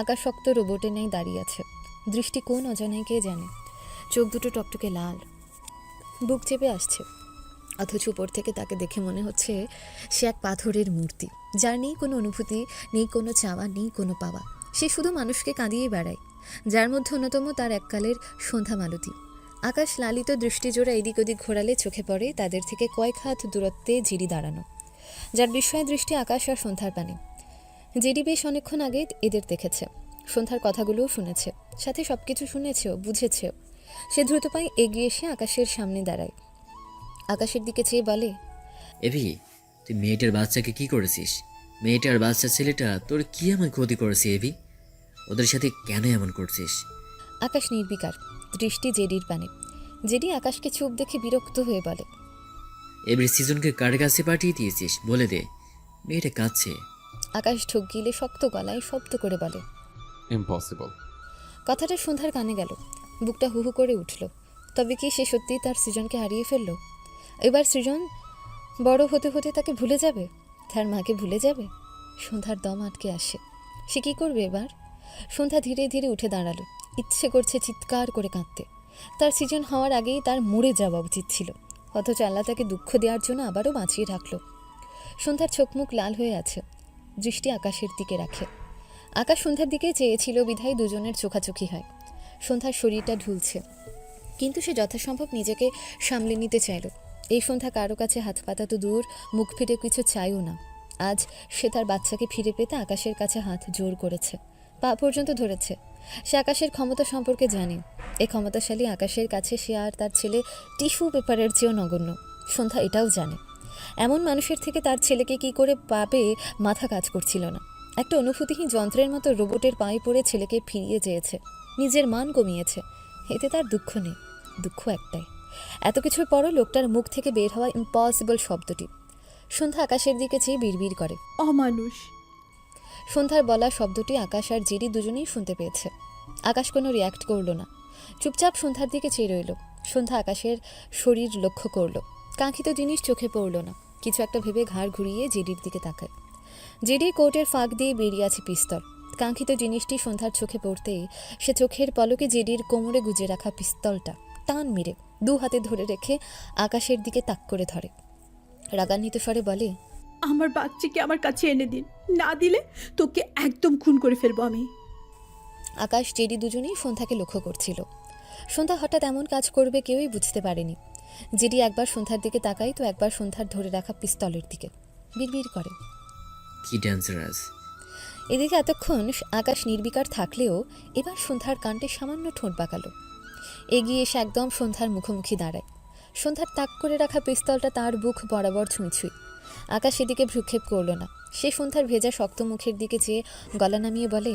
আকাশ শক্ত রোবটের ন্যায় দাঁড়িয়ে আছে, দৃষ্টি কোন অজানায় কে জানে। চোখ দুটো টকটকে লাল, বুক চেপে আসছে, অথচ উপর থেকে তাকে দেখে মনে হচ্ছে সে এক পাথরের মূর্তি, যার নেই কোনো অনুভূতি, নেই কোনো চাওয়া, নেই কোনো পাওয়া। সে শুধু মানুষকে কাঁদিয়ে বেড়ায়, যার মধ্যে অন্যতম তার এককালের সন্ধ্যা মালতী। আকাশ লালিত দৃষ্টিজোড়া এদিক ওদিক ঘোরালে চোখে পড়ে তাদের থেকে কয়েক হাত দূরত্বে জিডি দাঁড়ানো, যার বিস্ময় দৃষ্টি আকাশ আর সন্ধ্যার পানে। জিডি বেশ অনেকক্ষণ আগে এদের দেখেছে, সন্ধ্যার কথাগুলোও শুনেছে, সাথে সবকিছু শুনেছেও, বুঝেছেও। সে দ্রুত পায়ে এগিয়ে এসে আকাশের সামনে দাঁড়ায়, আকাশের দিকে চেয়ে বলে, এভি, তুই মেয়েটার বাচ্চাকে কি করেছিস? মেয়েটার বাচ্চা ছেলেটা তোর কি এমন ক্ষতি করেছে এভি? ওদের সাথে কেন এমন করছিস? আকাশ নির্বিকার, দৃষ্টি জেডির পানে। জেডি আকাশকে চুপ দেখে বিরক্ত হয়ে বলে, এভরি সিজনকে কার কাছে পাঠিয়ে দিয়েছিস? বলে দে, মেয়েটা কাঁদছে। আকাশ ঢোক গিলে শক্ত গলায় শব্দ করে বলে, ইম্পসিবল। কথাটা সন্ধ্যার কানে গেল, বুকটা হুহু করে উঠল। তবে কি সে সত্যিই তার সৃজনকে হারিয়ে ফেলল? এবার সৃজন বড় হতে হতে তাকে ভুলে যাবে, তার মাকে ভুলে যাবে। সন্ধ্যার দম আটকে আসে, সে কী করবে এবার? সন্ধ্যা ধীরে ধীরে উঠে দাঁড়ালো, ইচ্ছে করছে চিৎকার করে কাঁদতে। তার সৃজন হওয়ার আগেই তার মরে যাওয়া উচিত ছিল, অথচ আল্লাহ তাকে দুঃখ দেওয়ার জন্য আবারও বাঁচিয়ে রাখল। সন্ধ্যার চোখ মুখ লাল হয়ে আছে, দৃষ্টি আকাশের দিকে রাখে। আকাশ সন্ধ্যার দিকে চেয়েছিল বিধায় দুজনের চোখাচোখি হয়। সন্ধ্যার শরীরটা ঢুলছে, কিন্তু সে যথাসম্ভব নিজেকে সামলে নিতে চাইল। এই সন্ধ্যা কারো কাছে হাত পাতা তো দূর, মুখ ফিরে কিছু চাইও না। আজ সে তার বাচ্চাকে ফিরে পেতে আকাশের কাছে হাত জোর করেছে, পা পর্যন্ত ধরেছে। সে আকাশের ক্ষমতা সম্পর্কে জানে, এই ক্ষমতাশালী আকাশের কাছে সে আর তার ছেলে টিস্যু পেপারের চেয়েও নগণ্য। সন্ধ্যা এটাও জানে, এমন মানুষের থেকে তার ছেলেকে কি করে পাবে মাথা কাজ করছিল না। একটা অনুভূতিহীন যন্ত্রের মতো রোবটের পায়ে পড়ে ছেলেকে ফিরিয়ে চেয়েছে, নিজের মান কমিয়েছে। এতে তার দুঃখ নেই, দুঃখ একটাই, এত কিছুর পরও লোকটার মুখ থেকে বের হওয়া ইম্পসিবল শব্দটি। সন্ধ্যা আকাশের দিকে চেয়ে বিড়বিড় করে, অমানুষ। সন্ধ্যার বলা শব্দটি আকাশ আর জিডি দুজনেই শুনতে পেয়েছে। আকাশ কোনো রিয়্যাক্ট করল না, চুপচাপ সন্ধ্যার দিকে চেয়ে রইল। সন্ধ্যা আকাশের শরীর লক্ষ্য করল, কাঙ্ক্ষিত জিনিস চোখে পড়ল না। কিছু একটা ভেবে ঘাড় ঘুরিয়ে জেডির দিকে তাকায়। জেডি কোটের ফাঁক দিয়ে বেরিয়ে আছে পিস্তল। কাঙ্ক্ষিত জিনিসটি সন্ধ্যার চোখে পড়তেই সে চোখের পলকে জেডির কোমরে গুজে রাখা পিস্তলটা টান মেরে দু হাতে ধরে রেখে আকাশের দিকে তাক করে ধরে, রাগান্বিত স্বরে বলে, আমার বাচ্চাকে আমার কাছে এনে দিন, না দিলে তোকে একদম খুন করে ফেলবো আমি। আকাশ জেডি দুজনেই সন্ধ্যাকে লক্ষ্য করছিল। সন্ধ্যা হঠাৎ এমন কাজ করবে কেউই বুঝতে পারেনি। জেডি একবার সন্ধ্যার দিকে তাকায় তো একবার সন্ধ্যার ধরে রাখা পিস্তলের দিকে, বিড়বিড় করে। কি ডেঞ্জারাস! এদিকে এতক্ষণ আকাশ নির্বিকার থাকলেও এবার সন্ধ্যার কাণ্ডে সামান্য ঠোঁট বাঁকালো। এগিয়ে এসে একদম সন্ধ্যার মুখোমুখি দাঁড়ায়। সন্ধ্যার তাক করে রাখা পিস্তলটা তার বুক বরাবর ছুঁই। আকাশ এদিকে ভ্রুক্ষেপ করল না। সে সন্ধ্যার ভেজা শক্ত মুখের দিকে চেয়ে গলা নামিয়ে বলে,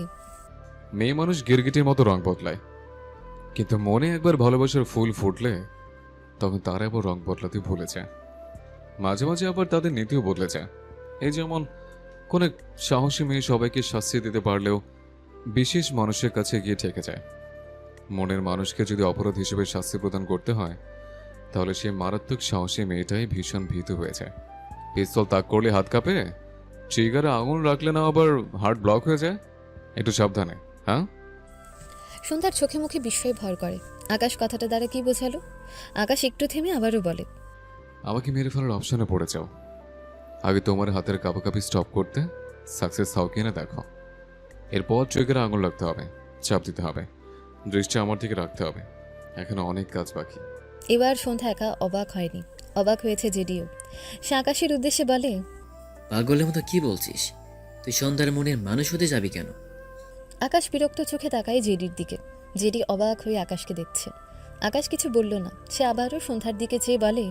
মেয়ে মানুষ গিরগিটির মতো রং বদলায়, কিন্তু মনে একবার ভালোবাসার ফুল ফুটলে তখন তারা আবার রং বদলাতে ভুলে যায়। মাঝে মাঝে আবার তাদের নীতিও বদলে যায়। এই যেমন কোন এক সাহসী মেয়ে সবাইকে শাস্তি দিতে পারলেও বিশেষ মানুষের কাছে গিয়ে ঠেকে যায়। মনের মানুষকে যদি অপরাধ হিসেবে শাস্তি প্রদান করতে হয়, তাহলে সেই মারাত্মক সাহসী মেয়েটাই ভীষণ ভীত হয়ে যায়। পিস্তল তাক করলে হাত কাঁপে, ট্রিগারে আগুন রাখলে না আবার হার্ট ব্লক হয়ে যায়। একটু সাবধানে, হ্যাঁ? সন্ধ্যার চোখে মুখে বিস্ময় ভর করে। আকাশ কথাটা দ্বারা কি বোঝালো? আকাশ একটু থেমে আবারও বলে, আমাকে মেরে ফেলার অপশনে পড়ে যাও। আগে তোমার হাতের কাঁপাকাঁপি স্টপ করতে সাকসেস হও কিনা দেখো। এরপর ট্রিগারে আগুন লাগতে হবে, চাপ দিতে হবে, দৃষ্টি আমার দিকে রাখতে হবে। এখনো অনেক কাজ বাকি। এবার সন্ধ্যা একা অবাক হয়নি, অবাক হয়েছে জেডিও। সে আকাশের উদ্দেশ্যে বলে, পাগলের মতো কি বলছিস? তুই সন্ধ্যার মনের মানুষ হতে যাবি কেন? আকাশ বিরক্ত চোখে তাকায় জেডির দিকে। জেডি অবাক হয়ে আকাশকে দেখছে। আকাশ কিছু বলল না। সে আবারও সন্ধ্যার দিকে চেয়ে বলে,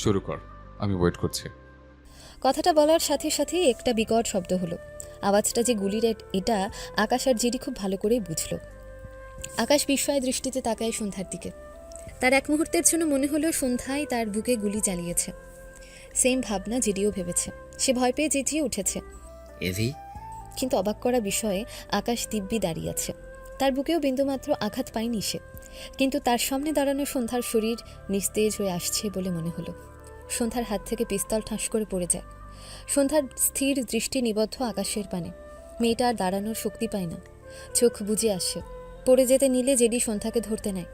শুরু কর, আমি ওয়েট করছি। কথাটা বলার সাথে সাথেই একটা বিকট শব্দ হলো। আওয়াজটা যে গুলির এটা আকাশ আর জেডি খুব ভালো করেই বুঝল। আকাশ বিস্ময় দৃষ্টিতে তাকায় সন্ধ্যার দিকে। তার এক মুহূর্তের জন্য মনে হলো সন্ধ্যায় তার বুকে গুলি চালিয়েছে। সেম ভাবনা জেডিও ভেবেছে। সে ভয় পেয়ে চেঁচিয়ে উঠেছে। এভি, কিন্তু অবাক করা বিষয়ে আকাশ দিব্যি দাঁড়িয়ে আছে। তার বুকেও বিন্দুমাত্র আঘাত পায়নি সে, কিন্তু তার সামনে দাঁড়ানো সন্ধ্যার শরীর নিস্তেজ হয়ে আসছে বলে মনে হলো। সন্ধ্যার হাত থেকে পিস্তল ঠাস করে পড়ে যায়। সন্ধ্যার স্থির দৃষ্টি নিবদ্ধ আকাশের পানে। মেয়েটা আর দাঁড়ানোর শক্তি পায় না, চোখ বুজে আসে। পড়ে যেতে নিলে জেডি সন্ধ্যাকে ধরতে নেয়।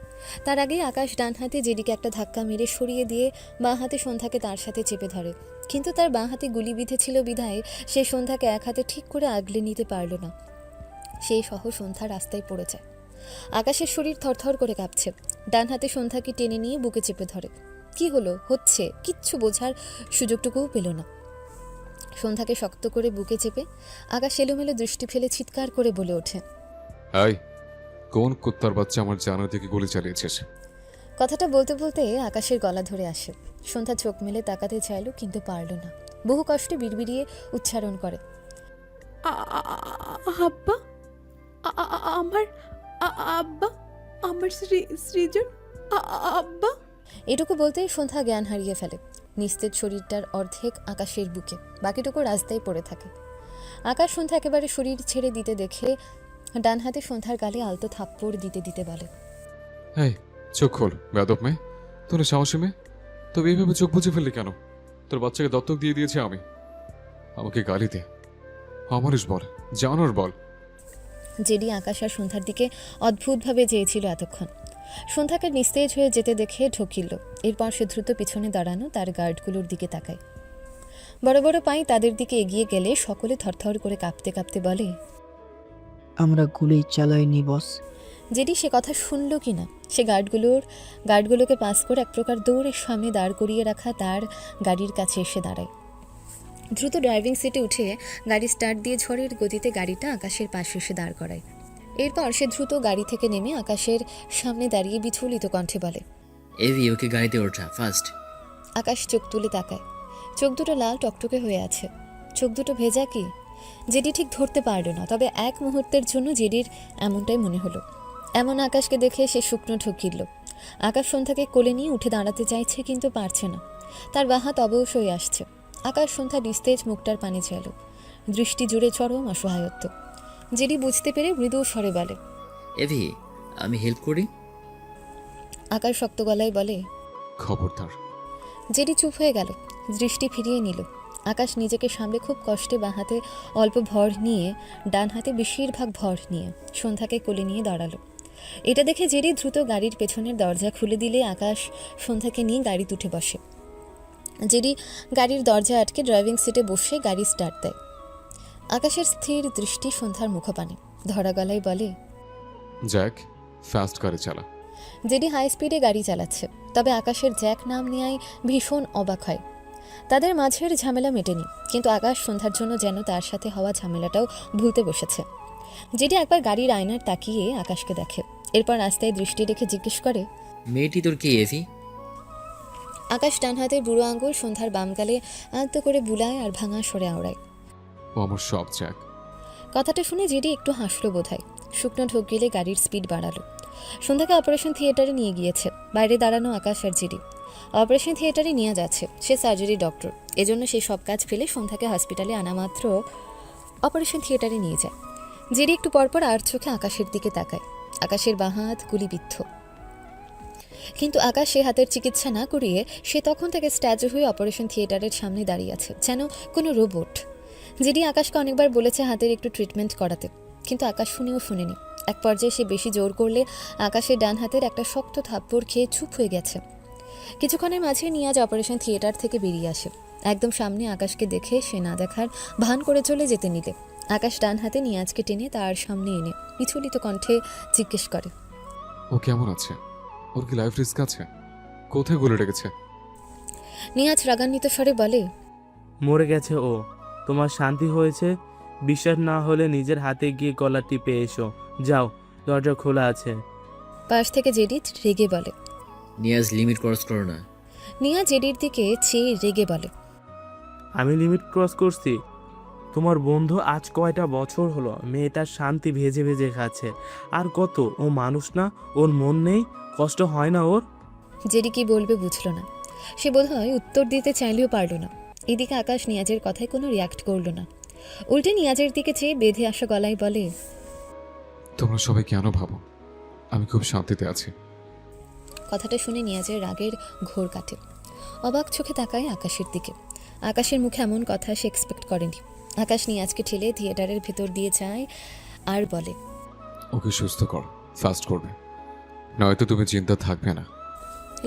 তার আগেই আকাশ ডান হাতে জেডিকে একটা ধাক্কা মেরে সরিয়ে দিয়ে বাঁ হাতে সন্ধ্যাকে তার সাথে চেপে ধরে। কিন্তু তার বাঁ হাতে গুলি বিঁধেছিল বিধায় সে সন্ধ্যাকে এক হাতে ঠিক করে আগলে নিতে পারল না। সেই সহ সন্ধ্যা রাস্তায় পড়ে যায়। আকাশের শরীর থরথর করে কাঁপছে। ডান হাতে সন্ধ্যাকে টেনে নিয়ে বুকে চেপে ধরে। কি হলো, হচ্ছে কিচ্ছু বোঝার সুযোগটুকুও পেল না। সন্ধ্যাকে শক্ত করে বুকে চেপে আকাশ এলোমেলো দৃষ্টি ফেলে চিৎকার করে বলে ওঠে, এই কোন কুত্তার বাচ্চা আমার জানার দিকে গুলি চালিয়েছিস? কথাটা বলতে বলতে আকাশের গলা ধরে আসে। সন্ধ্যা চোখ মেলে তাকাতে চাইল, কিন্তু পারল না। বহু কষ্টে বিড়বিড়িয়ে উচ্চারণ করে, আব্বা, আমার আব্বা, আমার সৃজন, আব্বা। এটুকু বলতেই সন্ধ্যা জ্ঞান হারিয়ে ফেলে। নিস্তেজ শরীরটার অর্ধেক আকাশের বুকে, বাকিটুকু রাস্তায় পড়ে থাকে। আকাশ সন্ধ্যা একেবারে শরীর ছেড়ে দিতে দেখে ডান হাতে সন্ধ্যার গালে আলতো থাপ্পড় দিতে দিতে বলে, এই চোখ খোল বেয়াদব মেয়ে, তোর সাহসী মেয়ে, তবে এইভাবে চোখ বুঝে ফেললি কেন? তোর বাচ্চাকে দত্তক দিয়ে দিয়েছে আমি, আমাকে গালি দে, আমারিস বল, জানোর বল। জেডি আকাশ আর সন্ধ্যার দিকে অদ্ভুতভাবে চেয়েছিল এতক্ষণ। সন্ধ্যাকে নিস্তেজ হয়ে যেতে দেখে ঢকিল। এরপর সে দ্রুত পিছনে দাঁড়ানো তার গার্ডগুলোর দিকে তাকায়। বড় বড় পায়ে তাদের দিকে এগিয়ে গেলে সকলে থরথর করে কাঁপতে কাঁপতে বলে, আমরা গুলি চালাইনি বস। জেডি সে কথা শুনল কি না। সে গার্ডগুলোকে পাস করে এক প্রকার দৌড়ের সামনে দাঁড় করিয়ে রাখা তার গাড়ির কাছে এসে দাঁড়ায়। দ্রুত ড্রাইভিং সিটে উঠে গাড়ি স্টার্ট দিয়ে ঝড়ের গতিতে গাড়িটা আকাশের পাশে এসে দাঁড় করায়। এরপর সে দ্রুত গাড়ি থেকে নেমে আকাশের সামনে দাঁড়িয়ে বিচলিত কণ্ঠে বলে, এভি ওকে গাড়িতে ওঠা ফার্স্ট। আকাশ চোখ তুলে তাকায়। চোখ দুটো লাল টকটকে হয়ে আছে। চোখ দুটো ভেজা কি জেডি ঠিক ধরতে পারল না, তবে এক মুহূর্তের জন্য জেডির এমনটাই মনে হলো। এমন আকাশকে দেখে সে শুকনো ঠকিল। আকাশ সন্ধ্যাকে কোলে নিয়ে উঠে দাঁড়াতে চাইছে, কিন্তু পারছে না। তার বাঁ হাত অবশ হয়ে আসছে। আকাশ সন্ধ্যা নিস্তেজ মুখটার পানি চাইল, দৃষ্টি জুড়ে চরম অসহায়ত্ব। জেডি বুঝতে পেরে মৃদু স্বরে বলে, এভি আমি হেল্প করি। আকাশ শক্ত গলায় বলে, খবরদার। জেডি চুপ হয়ে গেল, দৃষ্টি ফিরিয়ে নিল। আকাশ নিজেকে সামলে খুব কষ্টে বাঁ হাতে অল্প ভর নিয়ে, ডান হাতে বেশিরভাগ ভর নিয়ে সন্ধ্যাকে কোলে নিয়ে দাঁড়ালো। এটা দেখে জেডি দ্রুত গাড়ির পেছনের দরজা খুলে দিলে আকাশ সন্ধ্যাকে নিয়ে গাড়িতে উঠে বসে। জেডি গাড়ির দরজা আটকে ড্রাইভিং সিটে বসে গাড়ি স্টার্ট দেয়। আকাশের স্থির দৃষ্টি সন্ধ্যার মুখপানে। ধরা গলায় বলে, জ্যাক ফাস্ট গাড়ি চালা। জেডি হাই স্পিডে গাড়ি চালাচ্ছে, তবে আকাশের জ্যাক নাম নেওয়ায় ভীষণ অবাক হয়। তাদের মাঝের ঝামেলা মেটেনি, কিন্তু আকাশ সন্ধ্যার জন্য যেন তার সাথে হওয়া ঝামেলাটাও ভুলতে বসেছে। যেটি একবার গাড়ির আয়নার তাকিয়ে আকাশকে দেখে, এরপর রাস্তায় দৃষ্টি রেখে জিজ্ঞেস করে, মেয়েটি তোর কি এভি? আকাশ ডান হাতের বুড়ো আঙ্গুল সন্ধ্যার বাম গালে আলতো করে বুলায় আর ভাঙা সরে আওড়ায়। ও আমার সব জ্যাক। কথাটা শুনে জেডি একটু হাসলো বোধহয়। শুকনো ঢোক গেলে গাড়ির স্পিড বাড়ালো। সন্ধ্যাকে অপারেশন থিয়েটারে নিয়ে গিয়েছে। বাইরে দাঁড়ানো আকাশ আর জেডি। অপারেশন থিয়েটারে নিয়ে যাচ্ছে, সে সার্জারি ডক্টর, এজন্য সে সব কাজ ফেলে সন্ধ্যাকে হসপিটালে আনা মাত্র অপারেশন থিয়েটারে নিয়ে যায়। জেডি একটু পরপর আর চোখে আকাশের দিকে তাকায়। আকাশের বাঁ হাত গুলিবিদ্ধ, কিন্তু আকাশ সে হাতের চিকিৎসা না করিয়ে সে তখন থেকে স্ট্যাচু হয়ে অপারেশন থিয়েটারের সামনে দাঁড়িয়ে আছে, যেন কোনো রোবট। জেডি আকাশকে অনেকবার বলেছে হাতের একটু ট্রিটমেন্ট করাতে, কিন্তু আকাশ শুনেও শুনেনি। এক পর্যায়ে সে বেশি জোর করলে আকাশের ডান হাতের একটা শক্ত থাপ্পড় খেয়ে চুপ হয়ে গেছে। কিছুক্ষণের মাঝে নিয়াজ অপারেশন থিয়েটার থেকে বেরিয়ে আসে। একদম সামনে আকাশকে দেখে সে না দেখার ভান করে চলে যেতে নিলে আকাশ ডান হাতে নিয়াজকে টেনে তার সামনে এনে বিচলিত কণ্ঠে জিজ্ঞেস করে, ও কেমন আছে? ওর কি লাইফ রিস্ক আছে? কোথায় গুলি লেগেছে? নিয়াজ রাগান্বিত স্বরে বলে, মরে গেছে ও। তোমার শান্তি হয়েছে? বিশ্বাস না হলে নিজের হাতে গিয়ে গলা টিপে এসো। যাও, দরজা খোলা আছে। পাশ থেকে জেডি রেগে বলে। নিয়াজ লিমিট ক্রস করো না। নিয়া জেডির দিকে চেয়ে রেগে বলে, আমি লিমিট ক্রস করছি? তোমার বন্ধু আজ কয়টা বছর হলো মেয়েটার শান্তি ভেজে ভেজে খাচ্ছে, আর কত? ও মানুষ না? ওর মন নেই? কষ্ট হয় না ওর? জেডি কি বলবে বুঝলো না। সে বোধহয় উত্তর দিতে চাইলেও পারল না। এদিকে আকাশ নিয়াজের কথায় কোনো রিয়াক্ট করল না, উল্টে নিয়াজের দিকে চেয়ে বেঁধে আসা গলায় বলে, তোমরা সবাই কেন ভাবো আমি খুব শান্তিতে আছি? কথাটা শুনে নিয়াজের রাগের ঘোর কাটে। অবাক চোখে তাকায় আকাশের দিকে। আকাশের মুখে এমন কথা সে এক্সপেক্ট করেনি। আকাশ নিয়াজকে ঠেলে থিয়েটারের ভেতর দিয়ে যায় আর বলে, ওকে সুস্থ কর, ফাস্ট করবে, নয়তো তুমি চিন্তা থাকবে না।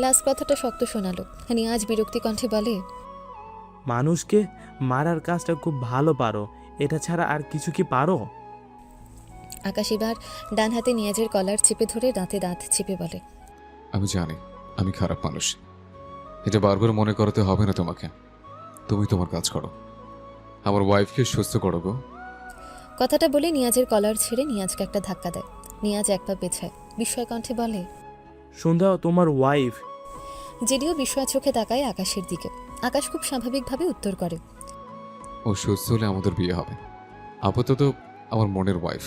লাস্ট কথাটা শক্ত শোনালো। নিয়াজ বিরক্তি কণ্ঠে বলে, মানুষকে মারার কাজটা খুব ভালো পারো, এটা ছাড়া আর কিছু কি পারো? আকাশ এবার ডান হাতে নিয়াজের কলার চেপে ধরে দাঁতে দাঁত চেপে বলে, আমি জানি আমি খারাপ মানুষ, এটা বারবার মনে করাতে হবে না তোমাকে। তুমি তোমার কাজ করো, আমার ওয়াইফকে সুস্থ করো গো। কথাটা বলে নিয়াজের কলার ছেড়ে নিয়াজকে একটা ধাক্কা দেয়। নিয়াজ এক পা পেছায়, বিস্ময় কণ্ঠে বলে, সন্ধ্যা তোমার ওয়াইফ? জেডিও বিস্ময় চোখে তাকায় আকাশের দিকে। আকাশ খুব স্বাভাবিকভাবে উত্তর করে, ও সুস্থ হলে আমাদের বিয়ে হবে, আপাতত আমার মনের ওয়াইফ।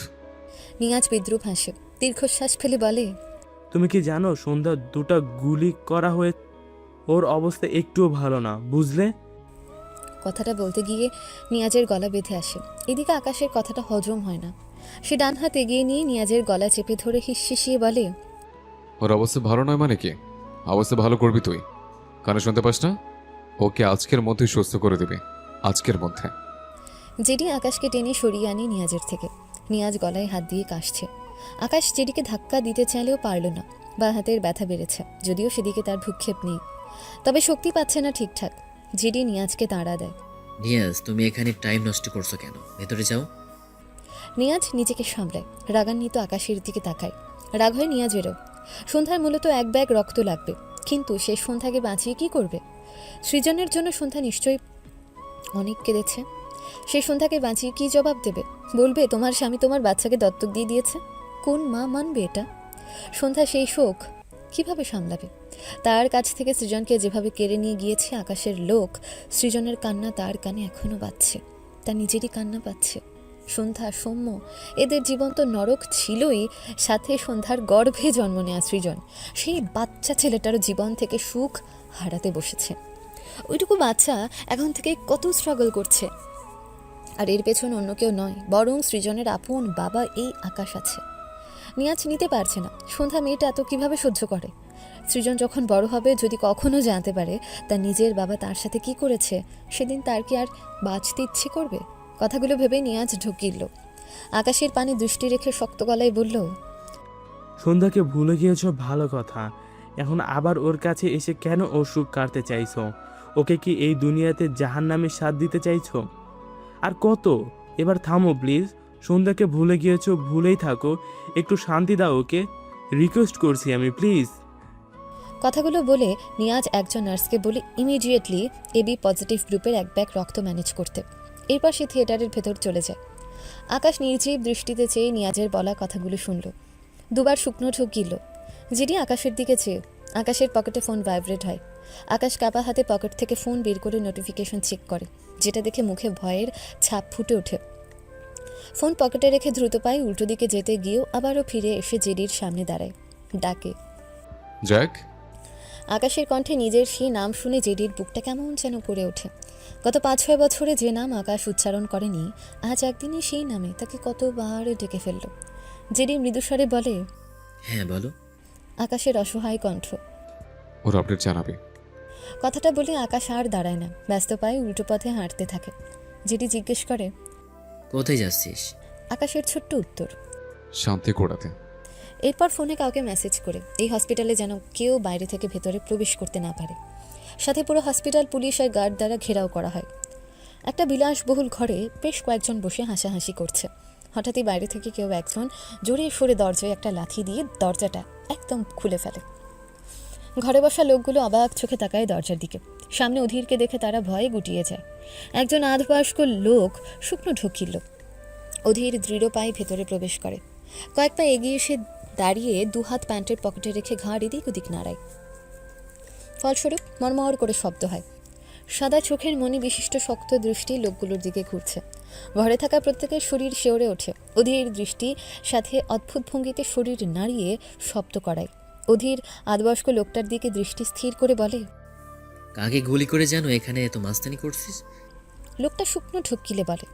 নিয়াজ বিদ্রুপ হাসে, দীর্ঘশ্বাস ফেলে বলে, তুমি কি জানো সন্ধ্যা দুটো গুলি করা হয়ে, ওর অবস্থা একটুও ভালো না, বুঝলে? কথাটা বলতে গিয়ে নিয়াজের গলা বেঁধে আসে। এদিকে আকাশের কথাটা হজম হয় না। সে ডান হাত এগিয়ে নিয়ে নিয়াজের গলা চেপে ধরে হিসিয়ে বলে, ওর অবস্থা ভালো নয় মানে কি? অবস্থা ভালো করবি তুই, কানে শুনতে পাস না? ওকে আজকের মধ্যে সুস্থ করে দেবে, আজকের মধ্যে। জেডি আকাশকে টেনে সরিয়ে আনে নিয়াজের থেকে। নিয়াজ গলায় হাত দিয়ে কাশছে। আকাশ জেডিকে ধাক্কা দিতে চাইলেও পারল না। বা হাতের ব্যথা বেড়েছে, যদিও সেদিকে তার ভ্রুক্ষেপ নেই, তবে শক্তি পাচ্ছে না ঠিকঠাক। জেডি নিয়াজকে তাড়া দেয়। নিয়াজ, তুমি এখানে টাইম নষ্ট করছো কেন? ভেতরে যাও। নিয়াজ নিজেকে সামলায়, রাগান্বিত আকাশের দিকে তাকায়। রাগ হয় নিয়াজেরও। সন্ধ্যার মূলত এক ব্যাগ রক্ত লাগবে, কিন্তু সে সন্ধ্যাকে বাঁচিয়ে কি করবে? সৃজনের জন্য সন্ধ্যা নিশ্চয়ই অনেক কেঁদেছে। সে সন্ধ্যাকে বাঁচিয়ে কি জবাব দেবে? বলবে তোমার স্বামী তোমার বাচ্চাকে দত্তক দিয়ে দিয়েছে? কোন মা মানবে এটা? সন্ধ্যা সেই শোক কিভাবে সামলাবে? তার কাছ থেকে সৃজনকে যেভাবে কেড়ে নিয়ে গিয়েছে আকাশের লোক, সৃজনের কান্না তার কানে এখনো বাজছে, তার নিজেরই কান্না পাচ্ছে। সন্ধ্যা, সৌম্য, এদের জীবন তো নরক ছিলই, সাথে সন্ধ্যার গর্ভে জন্ম নেয়া সৃজন, সেই বাচ্চা ছেলেটারও জীবন থেকে সুখ হারাতে বসেছে। ওইটুকু বাচ্চা এখন থেকে কত স্ট্রাগল করছে, আর এর পেছন অন্য কেউ নয়, বরং সৃজনের আপন বাবা এই আকাশ আছে। নিয়াজ নিতে পারছে না, সন্ধ্যা মেয়েটা এত কিভাবে সহ্য করে? সৃজন যখন বড় হবে, যদি কখনো জানতে পারে তার নিজের বাবা তার সাথে কি করেছে, সেদিন তার কি আর বাঁচতে ইচ্ছে করবে? কথাগুলো ভেবে নিয়াজ ঢুকিল। আকাশের পানে দৃষ্টি রেখে শক্ত গলায় বলল, সন্ধ্যাকে ভুলে গিয়েছো ভালো কথা, এখন আবার ওর কাছে এসে কেন ওর সুখ কাটতে চাইছো? ওকে কি এই দুনিয়াতে জাহান্নামের স্বাদ দিতে চাইছো? আর কত? এবার থামো প্লিজ। সন্ধ্যাকে ভুলে গিয়েছো, ভুলেই থাকো, একটু শান্তি দাও ওকে, রিকোয়েস্ট করছি আমি, প্লিজ। কথাগুলো বলে নিয়াজ একজন নার্সকে বলে ইমিডিয়েটলি এবি পজিটিভ গ্রুপের এক ব্যাগ রক্ত ম্যানেজ করতে। এরপর সে থিয়েটারের ভেতর চলে যায়। আকাশ নির্জীব দৃষ্টিতে চেয়ে নিয়াজের বলা কথাগুলো শুনল, দুবার শুকনো ঢোক গিলল। যেটি আকাশের দিকে চেয়ে। আকাশের পকেটে ফোন ভাইব্রেট হয়। আকাশ কাপা হাতে পকেট থেকে ফোন বের করে নোটিফিকেশন চেক করে, যেটা দেখে মুখে ভয়ের ছাপ ফুটে ওঠে। ফোন পকেটে রেখে দ্রুত পায়ে উল্টো দিকে যেতে গিয়েও আবারও ফিরে এসে জেডির সামনে দাঁড়ায়, ডাকে। জ্যাক। আকাশের কণ্ঠে নিজের সেই নাম শুনে জেডির বুকটা কেমন যেন করে ওঠে। গত 5-6 বছরে যে নাম আকাশ উচ্চারণ করেনি, আজ একদিনে সেই নামে তাকে কতবার ডেকে ফেলল। জেডি মৃদুস্বরে বলে, হ্যাঁ বলো। আকাশের অসহায় কণ্ঠ। ওর আপডেট জানাবে। কথাটা বলে আকাশ আর দাঁড়ায় না, ব্যস্ত পায়ে উল্টো পথে হাঁটতে থাকে। জেডি জিজ্ঞেস করে, কোথায় যাচ্ছিস? আকাশের ছোট্ট উত্তর, শান্তি কোড়াতে। এরপর ফোনে কাউকে মেসেজ করে এই হসপিটালে যেন কেউ বাইরে থেকে ভেতরে প্রবেশ করতে না পারে। সাথে পুরো হসপিটাল পুলিশ আর গার্ড দ্বারা ঘেরাও করা হয়। একটা বিলাসবহুল ঘরে বেশ কয়েকজন বসে হাসাহাসি করছে। হঠাৎই বাইরে থেকে কেউ একজন জোরে সরে দরজায় একটা লাথি দিয়ে দরজাটা একদম খুলে ফেলে। ঘরে বসা লোকগুলো অবাক চোখে তাকায় দরজার দিকে। সামনে অধীরকে দেখে তারা ভয়ে গুটিয়ে যায়। একজন আধবয়স্ক লোক শুকনো ঢুকিল। অধীর দৃঢ় পায়ে ভেতরে প্রবেশ করে। কয়েক পা এগিয়ে এসে দাঁড়িয়ে দুহাত প্যান্টের পকেটে রেখে ঘাড় এদিক ওদিক নাড়ায়। ফলস্বরূপ মরমর করে শব্দ হয়। সাদা চোখের মণি বিশিষ্ট শক্ত দৃষ্টি লোকগুলোর দিকে ঘুরছে। ঘরে থাকা প্রত্যেকের শরীর শিওরে ওঠে। অধীর দৃষ্টি সাথে অদ্ভুত ভঙ্গিতে শরীর নাড়িয়ে শব্দ করায়। অধীর আদবয়স্ক লোকটার দিকে দৃষ্টি স্থির করে বলে, কাকে গুলি করে জানো এখানে এত মাস্তানি করছিস? লোকটা শুকনো ঢুকিলে বলে,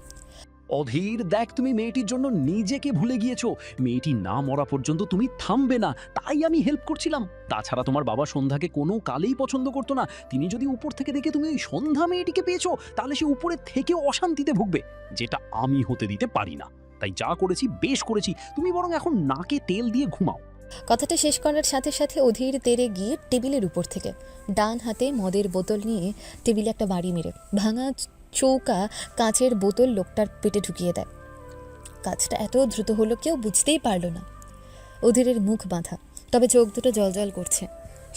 অধীর, দেখ তুমি মেয়েটির জন্য নিজেকে ভুলে গিয়েছো। মেয়েটি না মরা পর্যন্ত তুমি থামবে না, তাই আমি হেল্প করছিলাম। তাছাড়া তোমার বাবা সন্ধ্যাকে কোনো কালেই পছন্দ করতো না। তিনি যদি উপর থেকে দেখে তুমি ওই সন্ধ্যা মেয়েটিকে পেয়েছো, তাহলে সে উপরে থেকেও অশান্তিতে ভুগবে, যেটা আমি হতে দিতে পারি না। তাই যা করেছি বেশ করেছি, তুমি বরং এখন নাকে তেল দিয়ে ঘুমাও। কথাটা শেষ করার সাথে সাথে অধীর তেড়ে গিয়ে টেবিলের উপর থেকে ডান হাতে মদের বোতল নিয়ে টেবিলে একটা বাড়ি মেরে ভাঙা চৌকা কাঁচের বোতল লোকটার পেটে ঢুকিয়ে দেয়। কাজটা এত দ্রুত হলো কেউ বুঝতেই পারল না। অধীরের মুখ বাঁধা, তবে চোখ দুটো জলজল করছে।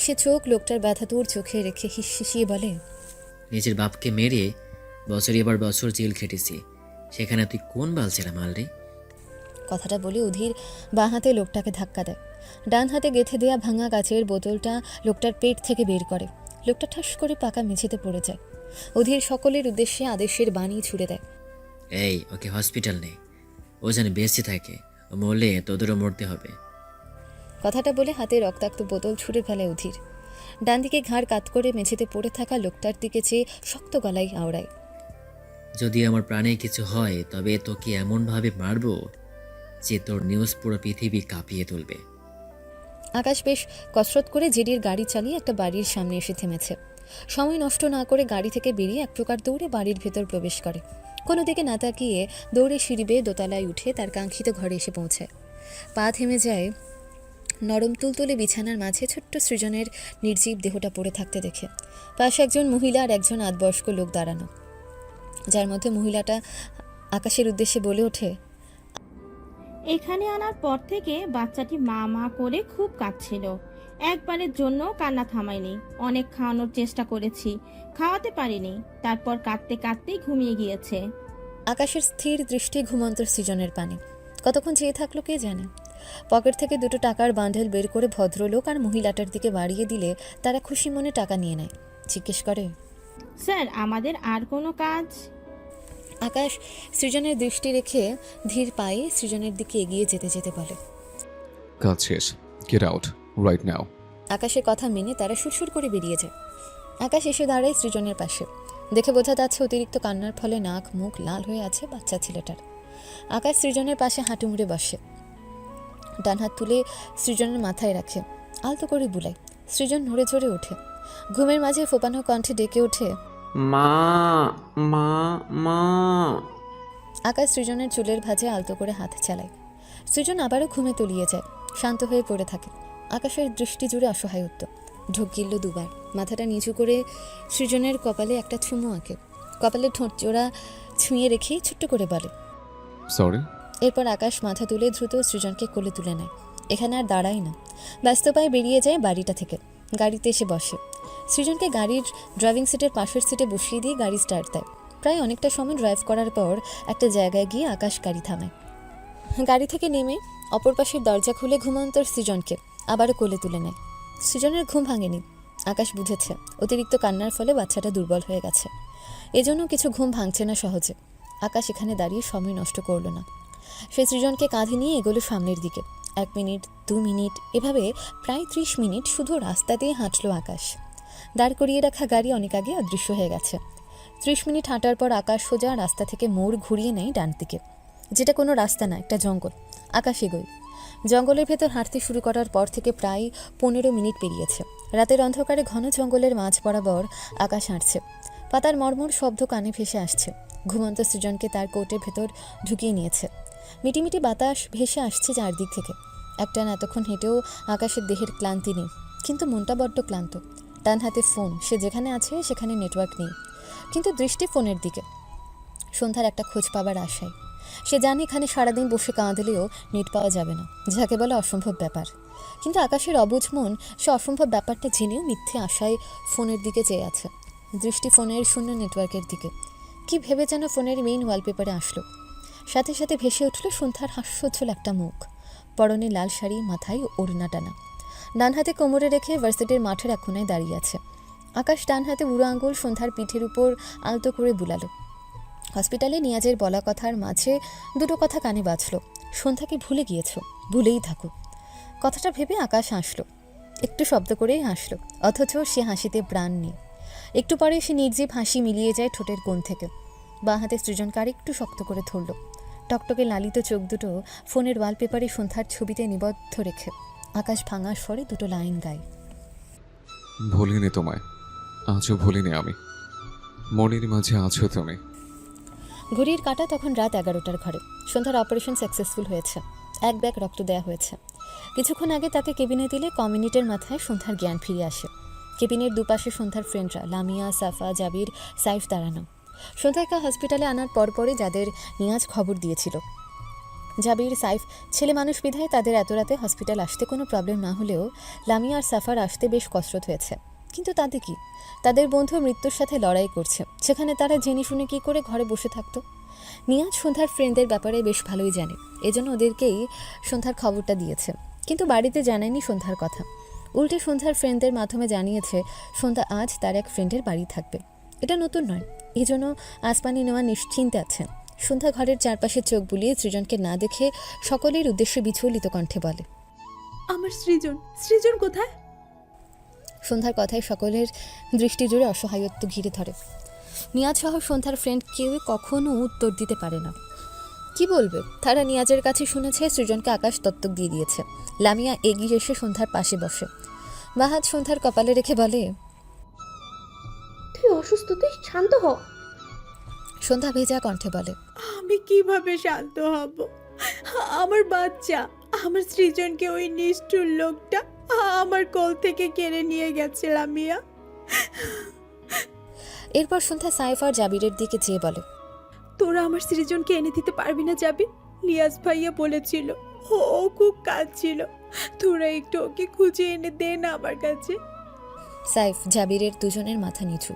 সে চোখ লোকটার ব্যথাতুর চোখে রেখে হিসিয়ে বলে, নিজের বাপকে মেরে বছরের পর বছর জেল খেটেছি, সেখানে তুই কোন বালছেরা মাল রে? কথাটা বলে অধীর বাঁ হাতে লোকটাকে ধাক্কা দেয়। ডান হাতে গেঁথে দেওয়া ভাঙা কাচের বোতলটা লোকটার পেট থেকে বের করে। লোকটা ঠাস করে পাকা মেঝেতে পড়ে যায়। অধীর সকলের উদ্দেশ্যে আদেশের বাণী ছুড়ে দেয়, এই ওকে হসপিটাল নেই, ও যেন বেঁচে থাকে, ও মরলে তোদেরও মরতে হবে। কথাটা বলে হাতে রক্তাক্ত বোতল ছুঁড়ে ফেলে অধীর। ডান দিকে ঘাড় কাত করে মেঝেতে পড়ে থাকা লোকটার দিকে চেয়ে শক্ত গলায় আওড়ায়, যদি আমার প্রাণে কিছু হয় তবে তোকে এমনভাবে মারবো যে তোর নিউজ পুরো পৃথিবী কাঁপিয়ে তুলবে। আকাশ বেশ কসরত করে জেডির গাড়ি চালিয়ে একটা বাড়ির সামনে এসে থেমেছে। সময় নষ্ট না করে গাড়ি থেকে বেরিয়ে এক প্রকার দৌড়ে বাড়ির ভেতর প্রবেশ করে। কোনো দিকে না তাকিয়ে দৌড়ে সিঁড়ি বেয়ে দোতলায় উঠে তার কাঙ্ক্ষিত ঘরে এসে পৌঁছায়। পা থেমে যায় নরম তুলতুলে বিছানার মাঝে ছোট্ট সৃজনের নির্জীব দেহটা পড়ে থাকতে দেখে। পাশে একজন মহিলা আর একজন আধবয়স্ক লোক দাঁড়ানো, যার মধ্যে মহিলাটা আকাশের উদ্দেশ্যে বলে ওঠে, এখানে আনার পর থেকে বাচ্চাটি মা মা করে খুব কাঁদছিল। একবারের জন্য কান্না থামায়নি। অনেক খাওয়ানোর চেষ্টা করেছি, খাওয়াতে পারিনি। তারপর কাঁদতে কাঁদতেই ঘুমিয়ে গিয়েছে। আকাশের স্থির দৃষ্টি ঘুমন্ত সৃজনের পানে। কতক্ষণ চেয়ে থাকলো কে জানে। পকেট থেকে 2 টাকার বান্ডেল বের করে ভদ্রলোক আর মহিলাটার দিকে বাড়িয়ে দিলে তারা খুশি মনে টাকা নিয়ে নেয়। জিজ্ঞেস করে, স্যার, আমাদের আর কোনো কাজ? আকাশ সৃজনের দৃষ্টি রেখে ধীর পায়ে সৃজনের দিকে এগিয়ে যেতে যেতে বলে, কাজ শেষ, গেট আউট রাইট নাও। আকাশের কথা মেনে তারা সুরসুর করে বেরিয়ে যায়। আকাশ এসে দাঁড়ায় সৃজনের পাশে। দেখে বোঝা যাচ্ছে অতিরিক্ত কান্নার ফলে নাক মুখ লাল হয়ে আছে বাচ্চা ছেলেটার। আকাশ সৃজনের পাশে হাঁটু মুড়ে বসে, ডান হাত তুলে সৃজনের মাথায় রাখে, আলতো করে বুলায়। সৃজন নড়ে চড়ে ওঠে, ঘুমের মাঝে ফোপানো কণ্ঠে ডেকে ওঠে, মা মা মা। আকাশ সৃজনের চুলের ভাঁজে আলতো করে হাত চালায়। সৃজন আবারও ঘুমে তলিয়ে যায়, শান্ত হয়ে পড়ে থাকে। আকাশের দৃষ্টি জুড়ে অসহায়ত্ব। ঢোক গিলল 2 বার। মাথাটা নিচু করে সৃজনের কপালে একটা চুমু আঁকে। কপালে ঠোঁট জোড়া ছুঁয়ে রেখেই ছোট্ট করে বলে, সরি। এরপর আকাশ মাথা তুলে দ্রুত সৃজনকে কোলে তুলে নেয়। এখানে আর দাঁড়ায় না, ব্যস্ত পায়ে বেরিয়ে যায় বাড়িটা থেকে। গাড়িতে এসে বসে। সৃজনকে গাড়ির ড্রাইভিং সিটের পাশের সিটে বসিয়ে দিয়ে গাড়ি স্টার্ট দেয়। প্রায় অনেকটা সময় ড্রাইভ করার পর একটা জায়গায় গিয়ে আকাশ গাড়ি থামায়। গাড়ি থেকে নেমে অপর পাশের দরজা খুলে ঘুমন্ত সৃজনকে আবারও কোলে তুলে নেয়। সৃজনের ঘুম ভাঙেনি। আকাশ বুঝেছে অতিরিক্ত কান্নার ফলে বাচ্চাটা দুর্বল হয়ে গেছে, এজন্য কিছু ঘুম ভাঙছে না সহজে। আকাশ এখানে দাঁড়িয়ে সময় নষ্ট করল না। সে সৃজনকে কাঁধে নিয়ে এগোলো সামনের দিকে। 1 মিনিট, 2 মিনিট, এভাবে প্রায় 30 মিনিট শুধু রাস্তা দিয়ে হাঁটল আকাশ। দাঁড় করিয়ে রাখা গাড়ি অনেক আগে অদৃশ্য হয়ে গেছে। 30 মিনিট হাঁটার পর আকাশ সোজা রাস্তা থেকে মোড় ঘুরিয়ে নেয় ডান দিকে, যেটা কোনো রাস্তা না, একটা জঙ্গল। আকাশ এগোয়। জঙ্গলের ভেতর হাঁটতে শুরু করার পর থেকে প্রায় 15 মিনিট পেরিয়েছে। রাতের অন্ধকারে ঘন জঙ্গলের মাঝ বরাবর আকাশ হাঁটছে। পাতার মর্মর শব্দ কানে ভেসে আসছে। ঘুমন্ত সৃজনকে তার কোটের ভেতর ঢুকিয়ে নিয়েছে। মিটিমিটি বাতাস ভেসে আসছে চারদিক থেকে। একটানা এতক্ষণ হেঁটেও আকাশের দেহের ক্লান্তি নেই, কিন্তু মনটা বড্ড ক্লান্ত। ডান হাতে ফোন, সে যেখানে আছে সেখানে নেটওয়ার্ক নেই, কিন্তু দৃষ্টি ফোনের দিকে। সন্ধ্যার একটা খোঁজ পাবার আশায়। সে জানে এখানে সারাদিন বসে কাঁদলেও নেট পাওয়া যাবে না, যাকে বলে অসম্ভব ব্যাপার। কিন্তু আকাশের অবুঝ মন সে অসম্ভব ব্যাপারটা জেনেও মিথ্যে আশায় ফোনের দিকে চেয়ে আছে। দৃষ্টি ফোনের শূন্য নেটওয়ার্কের দিকে। কি ভেবে যেন ফোনের মেইন ওয়ালপেপারে আসলো। সাথে সাথে ভেসে উঠল সন্ধ্যার হাস্যোজ্জ্বল একটা মুখ। পরনে লাল শাড়ি, মাথায় ওড়না টানা। ডান হাতে কোমরে রেখে ভার্সিটির মাঠের এক কোণায় দাঁড়িয়ে আছে। আকাশ ডান হাতে বুড়ো আঙুল সন্ধ্যার পিঠের উপর আলতো করে বুলালো। হসপিটালে নিয়াজের বলা কথার মাঝে 2টো কথা কানে বাজল। সন্ধ্যাকে ভুলে গিয়েছ, ভুলেই থাকো। কথাটা ভেবে আকাশ হাসলো, একটু শব্দ করেই হাসলো, অথচ সে হাসিতে প্রাণ নেই। একটু পরে সে নির্জীব হাসি মিলিয়ে যায় ঠোঁটের কোণ থেকে। বাঁ হাতে সৃজনকে আরেকটু শক্ত করে ধরল। টকটকে লালিত চোখ দুটো ফোনের ওয়ালপেপারে সন্ধ্যার ছবিতে নিবদ্ধ রেখে আকাশ ভাঙা স্বরে দুটো লাইন গায়। ভুলিনি তোমায়, আজও ভুলিনি আমি, মনের মাঝে আছো তুমি। ঘড়ির কাঁটা তখন রাত 11টার ঘরে। সন্ধ্যার অপারেশন সাকসেসফুল হয়েছে, এক ব্যাগ রক্ত দেয়া হয়েছে। কিছুক্ষণ আগে তাকে কেবিনে দিলে কমিউনিটির মাথায় সন্ধ্যার জ্ঞান ফিরে আসে। কেবিনের দুপাশে সন্ধ্যার ফ্রেন্ডরা লামিয়া, সাফা, জাবির, সাইফ দাঁড়ানো। সন্ধ্যাকে হসপিটালে আনার পরপরই যাদের নিয়াজ খবর দিয়েছিল। জাবির, সাইফ ছেলে মানুষ বিধায় তাদের এত রাতে হসপিটাল আসতে কোনো প্রবলেম না হলেও লামিয়া আর সাফার আসতে বেশ কষ্ট হয়েছে। কিন্তু তাতে কি, তাদের বন্ধু মৃত্যুর সাথে লড়াই করছে, সেখানে তারা জেনে শুনে কী করে ঘরে বসে থাকতো। নিয়াজ সন্ধ্যার ফ্রেন্ডদের ব্যাপারে বেশ ভালোই জানে, এজন্য ওদেরকেই সন্ধ্যার খবরটা দিয়েছে। কিন্তু বাড়িতে জানায়নি সন্ধ্যার কথা, উল্টে সন্ধ্যার ফ্রেন্ডদের মাধ্যমে জানিয়েছে সন্ধ্যা আজ তার এক ফ্রেন্ডের বাড়ি থাকবে। এটা নতুন নয়, এই জন্য আসমানি নেওয়া নিশ্চিন্তে আছেন। সন্ধ্যা ঘরের চারপাশে চোখ বুলিয়ে সৃজনকে না দেখে সকলের উদ্দেশ্যে বিচলিত কণ্ঠে বলে, আমার সৃজন, সৃজন কোথায়? সন্ধ্যার কথায় সকলের দৃষ্টি জুড়ে অসহায়ত্ব ঘিরে ধরে। নিয়াজ সহ সন্ধ্যার ফ্রেন্ড কেউ কখনো উত্তর দিতে পারে না। কি বলবে, তারা নিয়াজের কাছে শুনেছে সৃজনকে আকাশ দত্তক দিয়ে দিয়েছে। লামিয়া এগিয়ে এসে সন্ধ্যার পাশে বসে, বাহাত সন্ধ্যার কপালে রেখে বলে, তুই অসুস্থ, তুই শান্ত হ। সন্ধ্যা ভেজা কণ্ঠে বলে, আমি কিভাবে শান্ত হব? আমার বাচ্চা, আমার সৃজনকে ওই নিষ্ঠুর লোকটা আমার কোল থেকে কেড়ে নিয়ে গেছে লামিয়া। এরপর সন্ধ্যা সাইফ আর জাবিরের দিকে চেয়ে বলে, তোরা আমার সৃজনকে এনে দিতে পারবি না যাবি? নিয়াজ ভাইয়া বলেছিল, ও খুব কাঁদছিল, তোরা একটু ওকে খুঁজে এনে দে না আমার কাছে। সাইফ, জাবিরের দুজনের মাথা নিচু,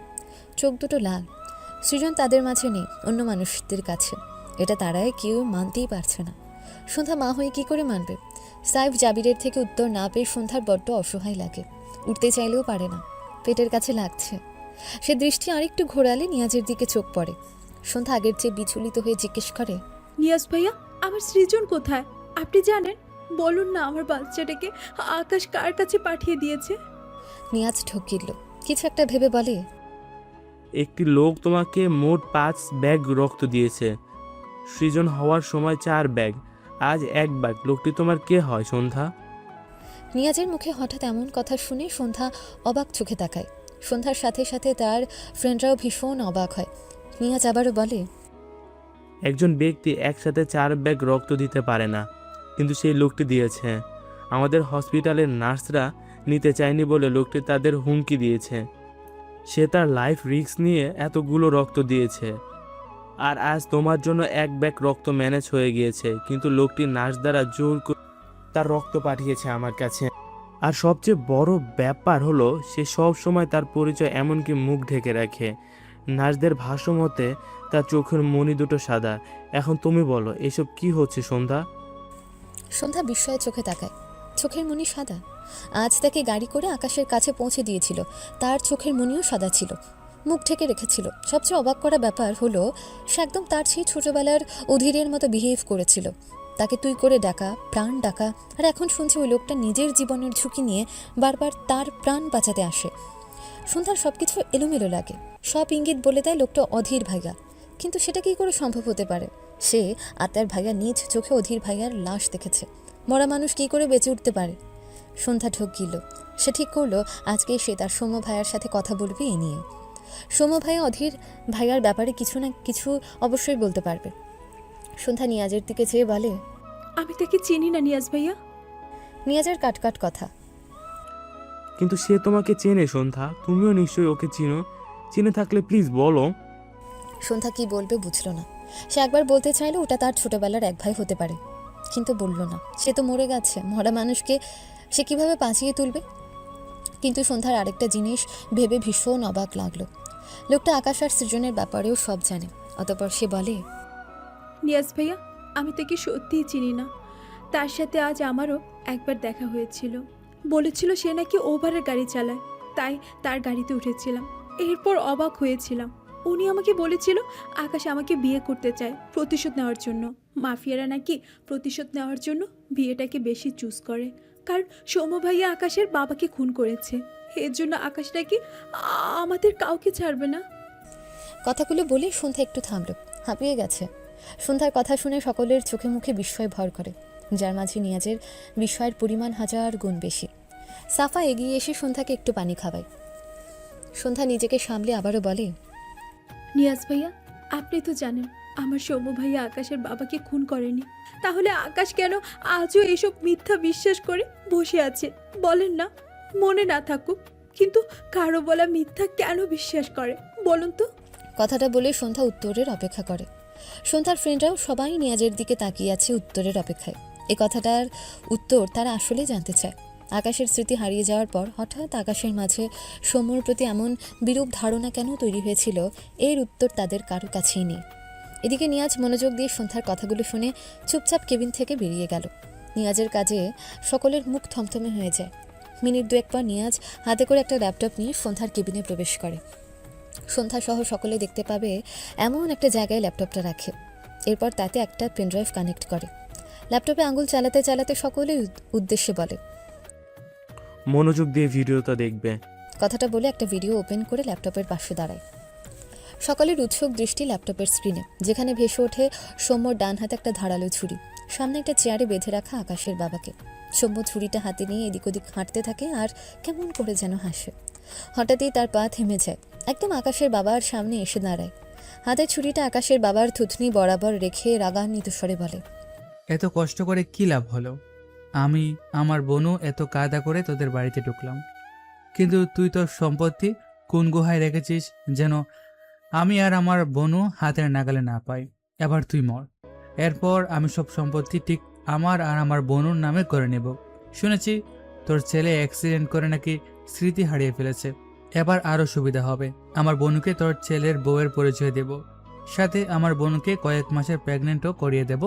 চোখ দুটো লাল। সৃজন তাদের মাঝে নেই, অন্য মানুষদের কাছে। এটা তারাই কেউ মানতেই পারছে না। সন্ধ্যা মা হয়ে কী করে মানবে? সাইফ জাবিরের থেকে উত্তর না পেয়ে সন্ধ্যার বড্ড অসহায় লাগে। উঠতে চাইলেও পারে না, পেটের কাছে লাগছে। সে দৃষ্টি আরেকটু ঘোরালে নিয়াজের দিকে চোখ পড়ে। সন্ধ্যা আগের চেয়ে বিচলিত হয়ে জিজ্ঞেস করে, নিয়াজ ভাইয়া, আমার সৃজন কোথায়? আপনি জানেন? বলুন না আমার বাচ্চাটাকে আকাশ কার কাছে পাঠিয়ে দিয়েছে। নিয়াজ ঠকিল, কিছু একটা ভেবে বলে, একটি লোক তোমাকে মোট 5 ব্যাগ রক্ত দিয়েছে। সৃজন হওয়ার সময় 4 ব্যাগ, আজ 1 ব্যাগ। লোকটি তোমার কে হয় সন্ধ্যা? নিয়াজের মুখে হঠাৎ এমন কথা শুনে সন্ধ্যা অবাক চোখে তাকায়। সন্ধ্যার সাথে সাথে তার ফ্রেন্ডরাও ভীষণ অবাক হয়। নিয়াজ আবারও বলে, একজন ব্যক্তি একসাথে 4 ব্যাগ রক্ত দিতে পারে না, কিন্তু সেই লোকটি দিয়েছে। আমাদের হসপিটালের নার্সরা নিতে চায়নি বলে লোকটি তাদের হুমকি দিয়েছে। সে তার লাইফ রিস্ক নিয়ে এতগুলো রক্ত দিয়েছে, আর আজ তোমার জন্য 1 ব্যাগ রক্ত ম্যানেজ হয়ে গিয়েছে, কিন্তু লোকটি নার্স দ্বারা জোর করে তার রক্ত পাঠিয়েছে আমার কাছে। আর সবচেয়ে বড় ব্যাপার হলো সে সব সময় তার পরিচয় এমনকি মুখ ঢেকে রাখে। নার্সদের ভাষ্য মতে তার চোখের মণি দুটো সাদা। এখন তুমি বলো, এসব কি হচ্ছে সন্ধ্যা? সন্ধ্যা বিস্ময়ে চোখে তাকায়। চোখের মণি সাদা? আজ তাকে গাড়ি করে আকাশের কাছে পৌঁছে দিয়েছিল, তার চোখের মণিও সাদা ছিল, মুখ ঢেকে রেখেছিল। সবচেয়ে অবাক করা ব্যাপার হলো সে একদম তার সেই ছোটবেলার অধীরের মতো বিহেভ করেছিল। তাকে তুই করে ডাকা, প্রাণ ডাকা, আর এখন শুনছে ওই লোকটা নিজের জীবনের ঝুঁকি নিয়ে বারবার তার প্রাণ বাঁচাতে আসে। সন্ধ্যার সব কিছু এলোমেলো লাগে, সব ইঙ্গিত বলে দেয় লোকটা অধীর ভাইয়া। কিন্তু সেটা কী করে সম্ভব হতে পারে? সে আর তার ভাইয়া নিজ চোখে অধীর ভাইয়ার লাশ দেখেছে। মরা মানুষ কী করে বেঁচে উঠতে পারে? সন্ধ্যা ঢোক গিল। সে ঠিক করলো আজকে সে তার সৌম্য ভাইয়ার সাথে কথা বলবে এ নিয়ে। সৌম্য ভাইয়া অধীর ভাইয়ার ব্যাপারে কিছু না কিছু অবশ্যই বলতে পারবে। সন্ধ্যা নিয়াজের দিকে চেয়ে বলে, আমি তাকে চিনি না নিয়াজ ভাইয়া। নিয়াজের কাটকাট কথা, কিন্তু সে তোমাকে চেনে সন্ধ্যা, তুমিও নিশ্চয়ই ওকে চিনো। চিনে থাকলে প্লিজ বলো। সন্ধ্যা কি বলবে বুঝলো না। সে একবার বলতে চাইলো ওটা তার ছোটবেলার এক ভাই হতে পারে, কিন্তু বলল না। সে তো মরে গেছে, মরা মানুষকে সে কিভাবে বাঁচিয়ে তুলবে? কিন্তু সন্ধ্যার আরেকটা জিনিস ভেবে ভীষণ অবাক লাগলো। লোকটা আকাশ আর সৃজনের ব্যাপারেও সব জানে। অতঃপর সে বলে, নিয়াজ ভাইয়া, আমি তাকে সত্যিই চিনি না। তার সাথে আজ আমারও একবার দেখা হয়েছিল। বলেছিল সে নাকি ওভারের গাড়ি চালায়, তাই তার গাড়িতে উঠেছিলাম। এরপর অবাক হয়েছিলাম। উনি আমাকে বলেছিল আকাশ আমাকে বিয়ে করতে চায় প্রতিশোধ নেওয়ার জন্য। মাফিয়ারা নাকি প্রতিশোধ নেওয়ার জন্য বিয়েটাকে বেশি চুজ করে, কারণ সৌম্য ভাইয়া আকাশের বাবাকে খুন করেছে। এর জন্য আকাশ নাকি আমাদের কাউকে ছাড়বে না। কথাগুলো বলে সন্ধ্যা একটু থামল, হাঁপিয়ে গেছে। সন্ধ্যার কথা শুনে সকলের চোখে মুখে বিস্ময় ভর করে, যার মাঝে নিয়াজের বিস্ময়ের পরিমাণ 1000 গুণ বেশি। সাফা এগিয়ে এসে সন্ধ্যাকে একটু পানি খাওয়ায়। সন্ধ্যা নিজেকে সামলে আবারও বলে, নিয়াজ ভাইয়া, আপনি তো জানেন আমার সৌম্য ভাইয়া আকাশের বাবাকে খুন করেনি। তাহলে আকাশ কেন আজও এসব মিথ্যা বিশ্বাস করে বসে আছে বলেন না? মনে না থাকুক, কিন্তু কারো বলা মিথ্যা কেন বিশ্বাস করে বলুন তো? কথাটা বলে সন্ধ্যা উত্তরের অপেক্ষা করে। সন্ধ্যার ফ্রেন্ডরাও সবাই নিয়াজের দিকে তাকিয়ে আছে উত্তরের অপেক্ষায়। এই কথাটার উত্তর তারা আসলে জানতে চায়। আকাশের স্মৃতি হারিয়ে যাওয়ার পর হঠাৎ আকাশের মাঝে সৌম্যর প্রতি এমন বিরূপ ধারণা কেন তৈরি হয়েছিল, এর উত্তর তাদের কারো কাছেই নেই। এদিকে নিয়াজ মনোযোগ দিয়ে সন্ধ্যার কথাগুলো শুনে চুপচাপ কেবিন থেকে বেরিয়ে গেল। নিয়াজের কাজে সকলের মুখ থমথমে হয়ে যায়। মিনিট দুয়েক পর নিয়াজ হাতে করে একটা ল্যাপটপ নিয়ে সন্ধ্যার কেবিনে প্রবেশ করে। সন্ধ্যা সহ সকলে দেখতে পাবে এমন একটা জায়গায় ল্যাপটপটা রাখে। এরপর তাতে একটা পেনড্রাইভ কানেক্ট করে। ল্যাপটপে আঙুল চালাতে চালাতে সকলের উদ্দেশ্যে বলে, মনোযোগ দিয়ে ভিডিওটা দেখবে। কথাটা বলে একটা ভিডিও ওপেন করে ল্যাপটপের পাশে দাঁড়ায়। সকলের উৎসুক দৃষ্টি ল্যাপটপের স্ক্রিনে, যেখানে ভেসে ওঠে সৌম্যর ডান হাতে একটা ধারালো ছুরি, সামনে একটা চেয়ারে বেঁধে রাখা আকাশের বাবাকে। সৌম্য ছুরিটা হাতে নিয়ে এদিক ওদিক হাঁটতে থাকে আর কেমন করে যেন হাসে। হঠাৎই তার পা থেমে যায়, একদম আকাশের বাবার সামনে এসে দাঁড়ায়। হাতের ছুরিটা আকাশের বাবার থুতনি বরাবর রেখে রাগান্বিত স্বরে বলে, এত কষ্ট করে কি লাভ হলো? আমি আমার বোনও এত কায়দা করে তোদের বাড়িতে ঢুকলাম, কিন্তু তুই তোর সম্পত্তি কোন গুহায় রেখেছিস যেন আমি আর আমার বোনও হাতের নাগালে না পাই। এবার তুই মর, এরপর আমি সব সম্পত্তি ঠিক আমার আর আমার বোনুর নামে করে নেব। শুনেছি তোর ছেলে অ্যাক্সিডেন্ট করে নাকি স্মৃতি হারিয়ে ফেলেছে। এবার আরও সুবিধা হবে, আমার বোনকে তোর ছেলের বউয়ের পরিচয় দেব, সাথে আমার বোনকে কয়েক মাসের প্রেগনেন্টও করিয়ে দেব,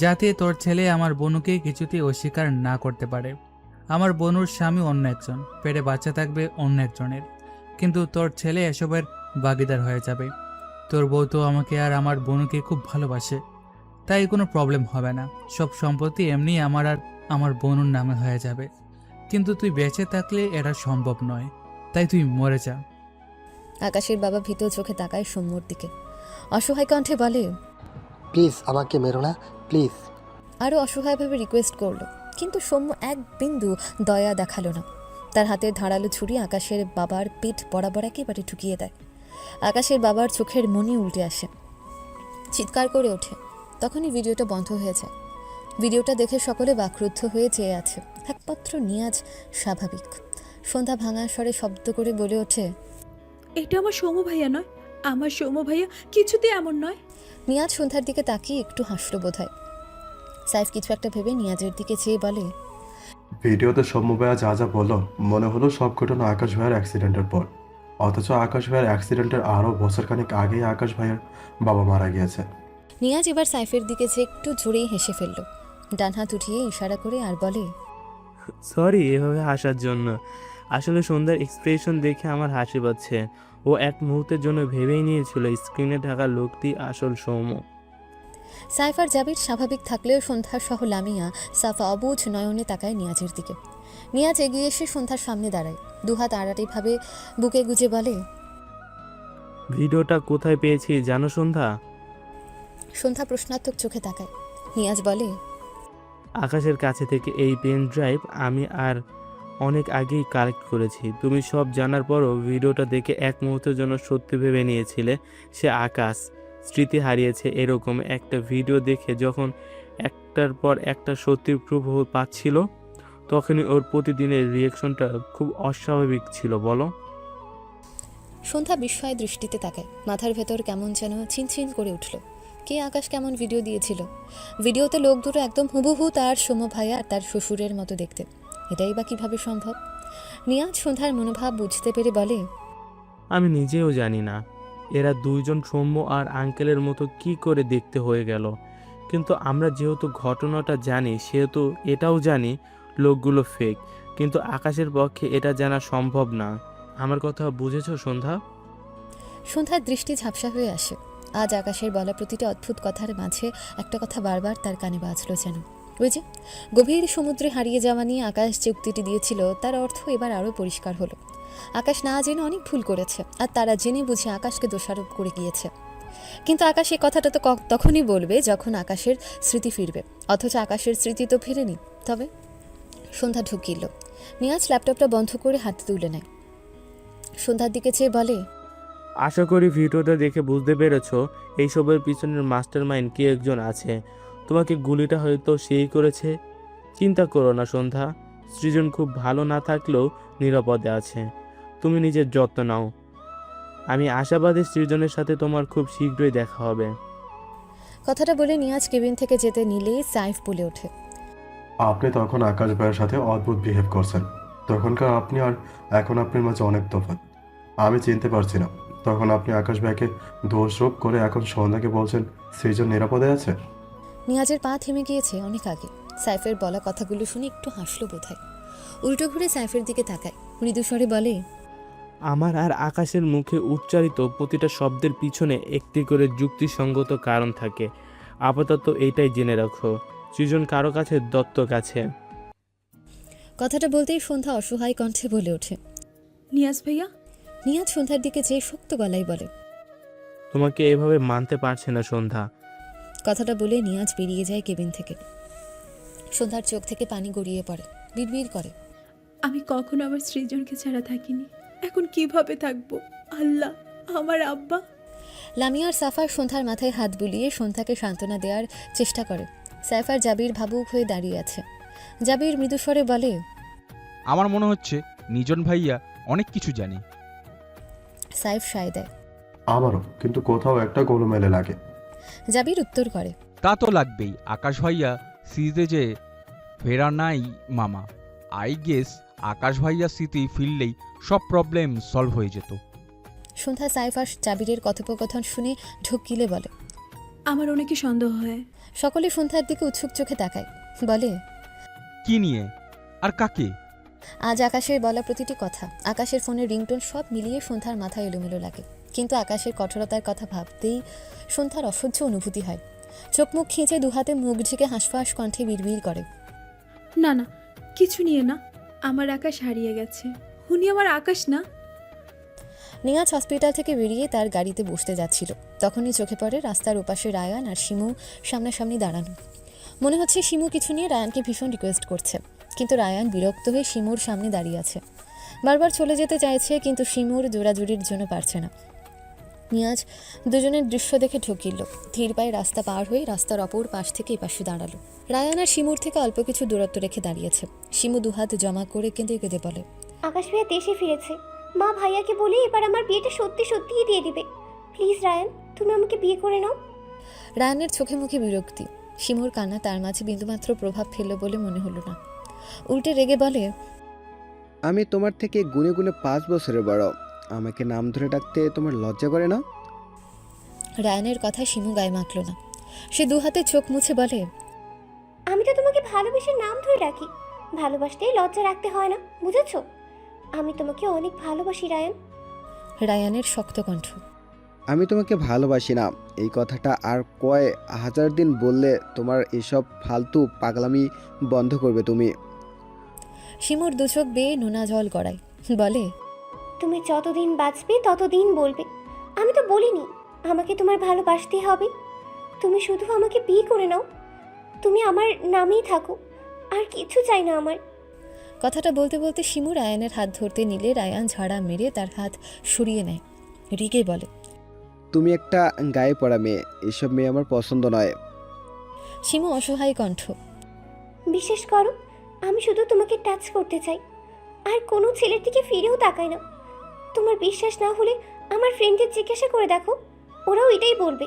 যাতে তোর ছেলে আমার বোনকে কিছুতেই অস্বীকার না করতে পারে। আমার বোনুর স্বামী অন্য একজন, পেটে বাচ্চা থাকবে অন্য একজনের, কিন্তু তোর ছেলে এসবের ভাগিদার হয়ে যাবে। তোর বউ তো আমাকে আর আমার বোনকে খুব ভালোবাসে, তাই কোনো প্রবলেম হবে না। সব সম্পত্তি এমনি আমার আর আমার বোনুর নামে হয়ে যাবে, কিন্তু তুই বেঁচে থাকলে এটা সম্ভব নয়, তাই তুই মরে যা। আকাশের বাবা ভীত চোখে তাকায় সৌম্যর দিকে, অসহায় কণ্ঠে বলে, প্লিজ আমাকে মেরো না, প্লিজ। আরও অসহায়ভাবে রিকোয়েস্ট করলো, কিন্তু সৌম্য এক বিন্দু দয়া দেখালো না। তার হাতের ধারালো ছুরি আকাশের বাবার পিঠ বরাবর একেবারে ঠুকিয়ে দেয়। আকাশের বাবার চোখের মনি উল্টে আসে, চিৎকার করে ওঠে। তখনই ভিডিওটা বন্ধ হয়ে যায়। ভিডিওটা দেখে সকলে বাকরুদ্ধ হয়ে চেয়ে আছে, একমাত্র নিয়াজ স্বাভাবিক। সন্ধ্যা ভাঙা স্বরে শব্দ করে বলে ওঠে, এটা আমার সৌম্য ভাইয়া নয়, আমার সৌম্য ভাইয়া কিছুতে এমন নয়। নিয়াজ সন্ধ্যার দিকে তাকিয়ে একটু হাসলো বোধহয়। সাইফ কিছু একটা ভেবে নিয়াজের দিকে চেয়ে বলে, ভিডিওতে সৌম্য ভাইয়া যা যা বলল মনে হলো সব ঘটনা আকাশ ভাইয়ের অ্যাক্সিডেন্টের পর, অথচ আকাশ ভাইয়ের অ্যাক্সিডেন্টের আরও বছরখানেক আগেই আকাশ ভাইয়ের বাবা মারা গিয়েছে। নিয়াজ এবার সাইফের দিকে চেয়ে একটু জোরেই হেসে ফেলল, ডান হাত উঠিয়ে ইশারা করে আর বলে, সরি এভাবে হাসার জন্য। আসলে সন্ধ্যার এক্সপ্রেশন দেখে আমার হাসি পাচ্ছে। ও এক মুহূর্তের জন্য ভেবেই নিয়েছিল স্ক্রিনে থাকা লোকটি আসল সৌম্য। সাইফ আর জাবির স্বাভাবিক থাকলেও সন্ধ্যার সহ লামিয়া সাফা অবুঝ নয়নে তাকায় নিয়াজের দিকে। নিয়াজ এগিয়ে এসে সন্ধ্যার সামনে দাঁড়ায়, দুহাত আড়াআড়িভাবে বুকে গুজে বলে, ভিডিওটা কোথায় পেয়েছি জানো সন্ধ্যা? সন্ধ্যা প্রশ্নাত্মক চোখে তাকায়। নিয়াজ বলে, আকাশের কাছে থেকে এই পেন ড্রাইভ আমি আর অনেক আগেই কালেক্ট করেছি। তুমি সব জানার পরও ভিডিওটা দেখে এক মুহূর্তের জন্য সত্যি ভেবে নিয়েছিলে সে আকাশ স্মৃতি হারিয়েছে। এরকম একটা ভিডিও দেখে যখন একটার পর একটা সত্যির প্রুফ পাচ্ছিল, তখনই ওর প্রতিদিনের রিয়াকশনটা খুব অস্বাভাবিক ছিল বলো। সন্ধ্যা বিস্ময় দৃষ্টিতে তাকায়, মাথার ভেতর কেমন যেন ছিনছিন করে উঠল। কে আকাশ কেমন ভিডিও দিয়েছিল? ভিডিওতে লোক দুটো একদম হুবহু তার সৌম্য ভাইয়া আর তার শ্বশুরের মতো দেখতে, এটাই বা কিভাবে সম্ভব? নিয়াজ সন্ধ্যার মনোভাব বুঝতে পেরে বলে, আমি নিজেও জানি না এরা দুইজন সৌম্য আর আঙ্কেলের মতো কি করে দেখতে হয়ে গেল, কিন্তু আমরা যেহেতু ঘটনাটা জানি সেহেতু এটাও জানি লোকগুলো ফেক, কিন্তু আকাশের পক্ষে এটা জানা সম্ভব না। আমার কথা বুঝেছো সন্ধ্যা? সন্ধ্যার দৃষ্টি ঝাপসা হয়ে আসে। আজ আকাশের বলা প্রতিটা অদ্ভুত কথার মাঝে একটা কথা বারবার তার কানে বাজল যেন, ওই যে গভীর সমুদ্রে হারিয়ে যাওয়া নিয়ে আকাশ যে উক্তিটি দিয়েছিল তার অর্থ এবার আরও পরিষ্কার হলো। আকাশ না জেনে অনেক ভুল করেছে, আর তারা জেনে বুঝে আকাশকে দোষারোপ করে গিয়েছে। কিন্তু আকাশ এই কথাটা তো তখনই বলবে যখন আকাশের স্মৃতি ফিরবে, অথচ আকাশের স্মৃতি তো ফিরেনি। তবে সন্ধ্যা ঢুকিল। নিয়াজ ল্যাপটপটা বন্ধ করে হাতে তুলে নেয়। সন্ধ্যার দিকে চেয়ে বলে, আশা করি ভিডিওটা দেখে বুঝতে পেরেছ এইসবের পিছনের মাস্টার মাইন্ড কে একজন আছে। তোমাকে গুলিটা হয়তো সেই করেছে। চিন্তা করো না সন্ধ্যা, সৃজন খুব ভালো না থাকলেও নিরাপদে আছে। তুমি নিজের যত্ন নাও। আমি আশাবাদী সৃজনের সাথে তোমার খুব শীঘ্রই দেখা হবে। কথাটা বলে নিয়াজ কেবিন থেকে যেতে নিলেই সাইফ বলে ওঠে, আপনি তখন আকাশ ভাইয়ের সাথে অদ্ভুত বিহেভ করছেন। তখনকার আপনি আর এখন আপনার মাঝে অনেক তফাৎ। আমি চিনতে পারছি না। তখন আপনি আকাশ ভাইকে দোষরোপ করে এখন সন্ধ্যাকে বলছেন সৃজন নিরাপদে আছে। নিয়াজের পা থেমে গিয়েছে অনেক আগে। সাইফের বলা কথাগুলো শুনে একটু হাসলো বোধহয়। উল্টো ঘুরে সাইফের দিকে তাকায়, মৃদুস্বরে বলে, আমার আর আকাশের মুখে উচ্চারিত প্রতিটা শব্দের পিছনে একটি করে যুক্তিসঙ্গত কারণ থাকে। আপাতত এইটাই জেনে রাখো, সৃজন কারো কাছে দত্তক আছে। কথাটা বলতেই সন্ধ্যা অসহায় কণ্ঠে বলে ওঠে। নিয়াজ ভাইয়া, নিয়াজ সন্ধ্যার দিকে চেয়ে শক্ত গলায় বলে, তোমাকে এভাবে মানতে পারছে না সন্ধ্যা। কথাটা বলে নিয়াজ বেরিয়ে যায় কেবিন থেকে। সন্ধ্যার চোখ থেকে পানি গড়িয়ে পড়ে, বিড়বিড় করে, আমি কখনো আমার সৃজনকে ছাড়া থাকিনি, এখন কিভাবে থাকবো? আল্লাহ, আমার আব্বা। লামিয়ার সাফার সন্ধ্যার মাথায় হাত বুলিয়ে সন্ধ্যাকে সান্ত্বনা দেওয়ার চেষ্টা করে। সাইফার জাবির ভাবুক হয়ে দাঁড়িয়ে আছে। জাবির মৃদুস্বরে বলে, আমার মনে হচ্ছে নিজন ভাইয়া অনেক কিছু জানে। সাইফ সায় দেয়, আমারও, কিন্তু কোথাও একটা গোলমেলে লাগে। জাবির উত্তর করে, তা তো লাগবেই। আকাশ ভাইয়া সিরিজে যে ফেরা নাই মামা, আই গেস আকাশ ভাইয়া স্মৃতি ফিরলেই সব প্রবলেম সলভ হয়ে যেত। সন্ধ্যা সাইফ আর জাবিরের কথোপকথন শুনে ঢুকিলে বলে, আমার অনেকে সন্দেহ হয়। সকলে সন্ধ্যার দিকে উৎসুক চোখে তাকায়, বলে, কি নিয়ে আর কাকে? আজ আকাশের বলা প্রতিটি কথা, আকাশের ফোনের রিংটোন সব মিলিয়ে সন্ধ্যার মাথায় এলোমেলো লাগে। কিন্তু আকাশের কঠোরতার কথা ভাবতেই সন্ধ্যার অসহ্য অনুভূতি হয়। চোখ মুখ খিঁচে দুহাতে মুখ ঝেঁকে হাঁসফাঁস কণ্ঠে বিড়বিড় করে, না না, কিছু নিয়ে না, আমার আকাশ হারিয়ে গেছে। উনি আমার আকাশ না। নিয়াজ হসপিটাল থেকে বেরিয়ে তার গাড়িতে বসতে যাচ্ছিল, তখনই চোখে পড়ে রাস্তার ওপাশে রায়ান আর শিমু সামনাসামনি দাঁড়ানো। মনে হচ্ছে শিমু কিছু নিয়ে রায়ানকে ভীষণ রিকোয়েস্ট করছে, কিন্তু রায়ান বিরক্ত হয়ে শিমুর সামনে দাঁড়িয়ে আছে। বারবার চলে যেতে চাইছে, কিন্তু শিমুর জোড়াজুড়ির জন্য পারছে না। নিয়াজ দুজনের দৃশ্য দেখে ঢুকিল। ধীর পায়ে রাস্তা পার হয়ে রাস্তার অপর পাশ থেকে এপাশে দাঁড়ালো। রায়ান আর শিমুর থেকে অল্প কিছু দূরত্ব রেখে দাঁড়িয়েছে। শিমু দুহাত জমা করে কেঁদে কেঁদে বলে, আকাশ ভাইয়া দেশে ফিরেছে। মা ভাইয়াকে বলে এবার আমার বিয়েটা সত্যি সত্যিই দিয়ে দিবে। প্লিজ রায়ান, তুমি আমাকে বিয়ে করে নাও। রায়ানের চোখে মুখে বিরক্তি। শিমুর কান্না তার মাঝে বিন্দুমাত্র প্রভাব ফেলল বলে মনে হলো না। উল্টে রেগে বলে, আমি তোমার থেকে গুনে গুনে 5 বছরের বড়, আমাকে নাম ধরে ডাকতে তোমার লজ্জা করে না? রায়ানের কথা শিমু গায়ে মাখল না। সে দুহাতে চোখ মুছে বলে, আমি তো তোমাকে ভালোবেসে নাম ধরে রাখি। ভালোবাসতেই লজ্জা রাখতে হয় না, বুঝেছো? আমি তোমাকে অনেক ভালোবাসি রায়ান। রায়ানের শক্ত কণ্ঠ। আমি তোমাকে ভালোবাসি না এই কথাটা আর কয় হাজার দিন বললে তোমার এসব ফালতু পাগলামি বন্ধ করবে তুমি? শিমুর দুচোখ বেয়ে নোনা জল গড়ায়, বলে, তুমি যতদিন বাঁচবে ততদিন বলবে। আমি তো বলিনি আমাকে তোমার ভালোবাসতেই হবে। তুমি শুধু আমাকে বিয়ে করে নাও, তুমি আমার নামেই থাকো, আর কিছু চাই না আমার। কথাটা বলতে বলতে শিমু রায়ানের হাত ধরতে নিলে রায়ান ঝাড়া মেরে তার হাত সরিয়ে নেয়। রিগে বলে, তুমি একটা গায়ে পড়া মেয়ে, এসব মেয়ে আমার পছন্দ নয়। শিমু অসহায় কণ্ঠ, বিশ্বাস করো, আমি শুধু তোমাকে টাচ করতে চাই, আর কোনো ছেলের দিকে ফিরেও তাকাই না। তোমার বিশ্বাস না হলে আমার ফ্রেন্ডদের জিজ্ঞাসা করে দেখো, ওরাও এটাই বলবে।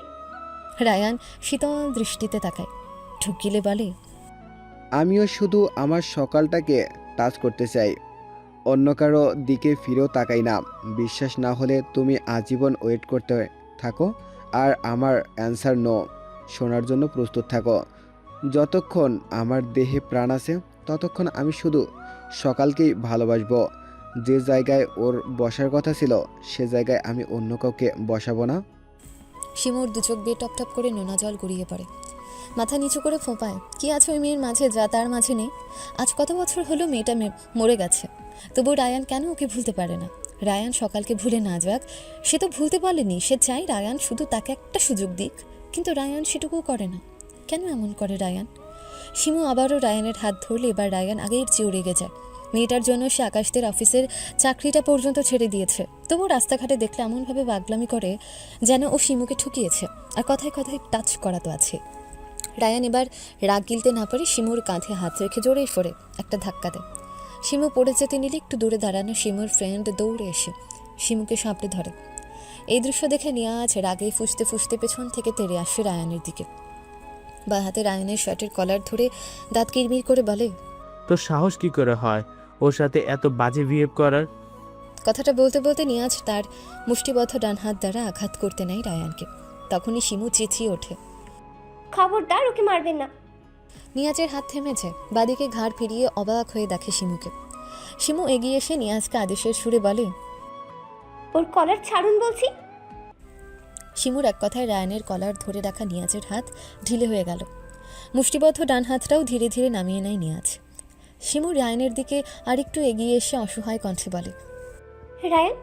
রায়ান শীতল দৃষ্টিতে তাকায়, ঢুকিলে বলে, আমিও শুধু আমার সকালটাকে টাচ করতে চাই, অন্য কারো দিকে ফিরেও তাকাই না। বিশ্বাস না হলে তুমি আজীবন ওয়েট করতে থাকো, আর আমার অ্যান্সার নো শোনার জন্য প্রস্তুত থাকো। যতক্ষণ আমার দেহে প্রাণ আছে ততক্ষণ আমি শুধু সকালকেই ভালোবাসবো। যে জায়গায় ওর বসার কথা ছিল সে জায়গায় আমি অন্য কাউকে বসাবো না। শিমুর দু চোখ দিয়ে টপ টপ করে নোনা জল গড়িয়ে পড়ে। মাথা নিচু করে ফোঁপায়, কি আছে ওই মেয়ের মাঝে যা তার মাঝে নেই? আজ কত বছর হলো মেয়েটা মরে গেছে, তবু রায়ান কেন ওকে ভুলতে পারে না? রায়ান সকালকে ভুলে না যাক, সে তো ভুলতে বলেনি, সে চাই রায়ান শুধু তাকে একটা সুযোগ দিক, কিন্তু রায়ান সেটুকুও করে না। কেন এমন করে রায়ান? শিমু আবারও রায়ানের হাত ধরলে এবার রায়ান আগের চেয়েও রেগে যায়। মেয়েটার জন্য সে আকাশদের অফিসের চাকরিটা পর্যন্ত ছেড়ে দিয়েছে, তবু রাস্তাঘাটে দেখলে এমনভাবে পাগলামি করে যেন ও শিমুকে ঠকিয়েছে, আর কথায় কথায় টাচ করা তো আছে। রায়ান এবার রাগ গিলতে না পারে শিমুর কাঁধে হাত রেখে জোরে সরে একটা ধাক্কা দেয়। শিমু পড়ে যেতে নিলে একটু দূরে দাঁড়ানো শিমুর ফ্রেন্ড দৌড়ে এসে শিমুকে সাঁপড়ে ধরে। এই দৃশ্য দেখে নিয়াজ রাগে ফুসতে ফুসতে পেছন থেকে তেড়ে আসে রায়ানের দিকে। বা হাতে রায়ানের শার্টের কলার ধরে দাঁত কিরমির করে বলে, তোর সাহস কি করে হয় ওর সাথে এত বাজে বিহেভ করার? কথাটা বলতে বলতে নিয়াজ তার মুষ্টিবদ্ধ ডান হাত দ্বারা আঘাত করতে নেয় রায়ানকে। তখনই শিমু চেঁচিয়ে ওঠে, খবরদার ওকে মারবেন না। নিয়াজের হাত থেমেছে, বাদিকে ঘাড় ফিরিয়ে অবাক হয়ে দেখে শিমুকে। শিমু এগিয়ে এসে নিয়াজকে আদেশের সুরে বলে, ওর কলার ছাড়ুন বলছি। শিমুর এক কথায় রায়ানের কলার ধরে রাখা নিয়াজের হাত ঢিলে হয়ে গেল। মুষ্টিবদ্ধ ডান হাতটাও ধীরে ধীরে নামিয়ে নেয় নিয়াজ। শিমু রায়ানের দিকে আরেকটু এগিয়ে এসে অসহায় কণ্ঠে বলে, রায়ান,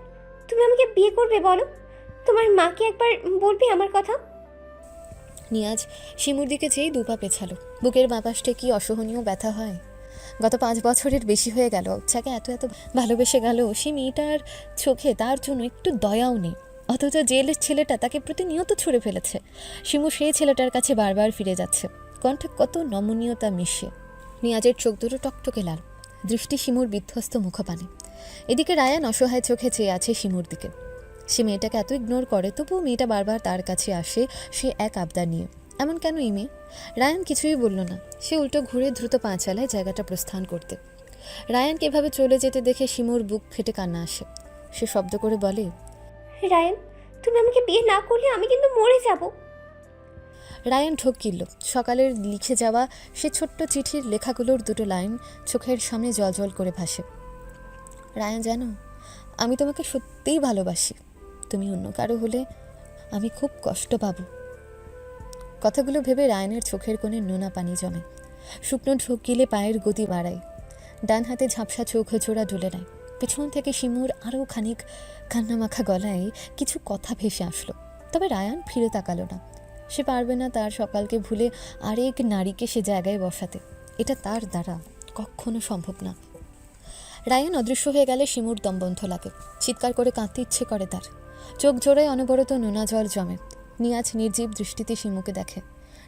তুমি আমাকে বিয়ে করবে বলো? তোমার মাকে একবার বলবে আমার কথা? নিয়াজ শিমুর দিকে যেই দুপা পেছালো, বুকের বাপাসটে কি অসহনীয় ব্যথা হয়। গত 5 বছরের বেশি হয়ে গেল যাকে এত এত ভালোবেসে গেল, সেই মেয়েটার চোখে তার জন্য একটু দয়াও নেই, অথচ জেলের ছেলেটা তাকে প্রতিনিয়ত ছুঁড়ে ফেলেছে। শিমু সেই ছেলেটার কাছে বারবার ফিরে যাচ্ছে, কণ্ঠে কত নমনীয়তা মিশে। নিয়াজের চোখ দুটো টকটকে লাল, দৃষ্টি শিমুর বিধ্বস্ত মুখপানে। এদিকে রায়ান অসহায় চোখে চেয়ে আছে শিমুর দিকে। সে মেয়েটাকে এত ইগনোর করে, তবুও মেয়েটা বারবার তার কাছে আসে সে এক আবদার নিয়ে। এমন কেন এই মেয়ে? রায়ান কিছুই বলল না, সে উল্টো ঘুরে দ্রুত পা চালায় জায়গাটা প্রস্থান করতে। রায়ানকে এভাবে চলে যেতে দেখে শিমুর বুক ফেটে কান্না আসে। সে শব্দ করে বলে, রায়ান, তুমি আমাকে বিয়ে না করলে আমি কিন্তু মরে যাব। রায়ান ঢোক গিলল। সকালের লিখে যাওয়া সে ছোট্ট চিঠির লেখাগুলোর দুটো লাইন চোখের সামনে জলজল করে ভাসে। রায়ান, জানো, আমি তোমাকে সত্যিই ভালোবাসি। তুমি অন্য কারো হলে আমি খুব কষ্ট পাবো। কথাগুলো ভেবে রায়ানের চোখের কোণে নোনা পানি জমে। শুকনো ঢোক গিলে পায়ের গতি বাড়ায়, ডান হাতে ঝাপসা চোখ জোড়া ঢুলে নেয়। পেছন থেকে শিমুর আরও খানিক কান্নামাখা গলায় কিছু কথা ভেসে আসলো, তবে রায়ান ফিরে তাকালো না। সে পারবে না তার সকালকে ভুলে আরেক নারীকে সে জায়গায় বসাতে, এটা তার দ্বারা কখনো সম্ভব না। রায়ান অদৃশ্য হয়ে গেলে শিমুর দমবন্ধ লাগে, চিৎকার করে কাঁদতে ইচ্ছে করে তার। চোখ জোড়ায় অনবরত নোনা জল জমে। নিয়াজ নির্জীব দৃষ্টিতে শিমুকে দেখে,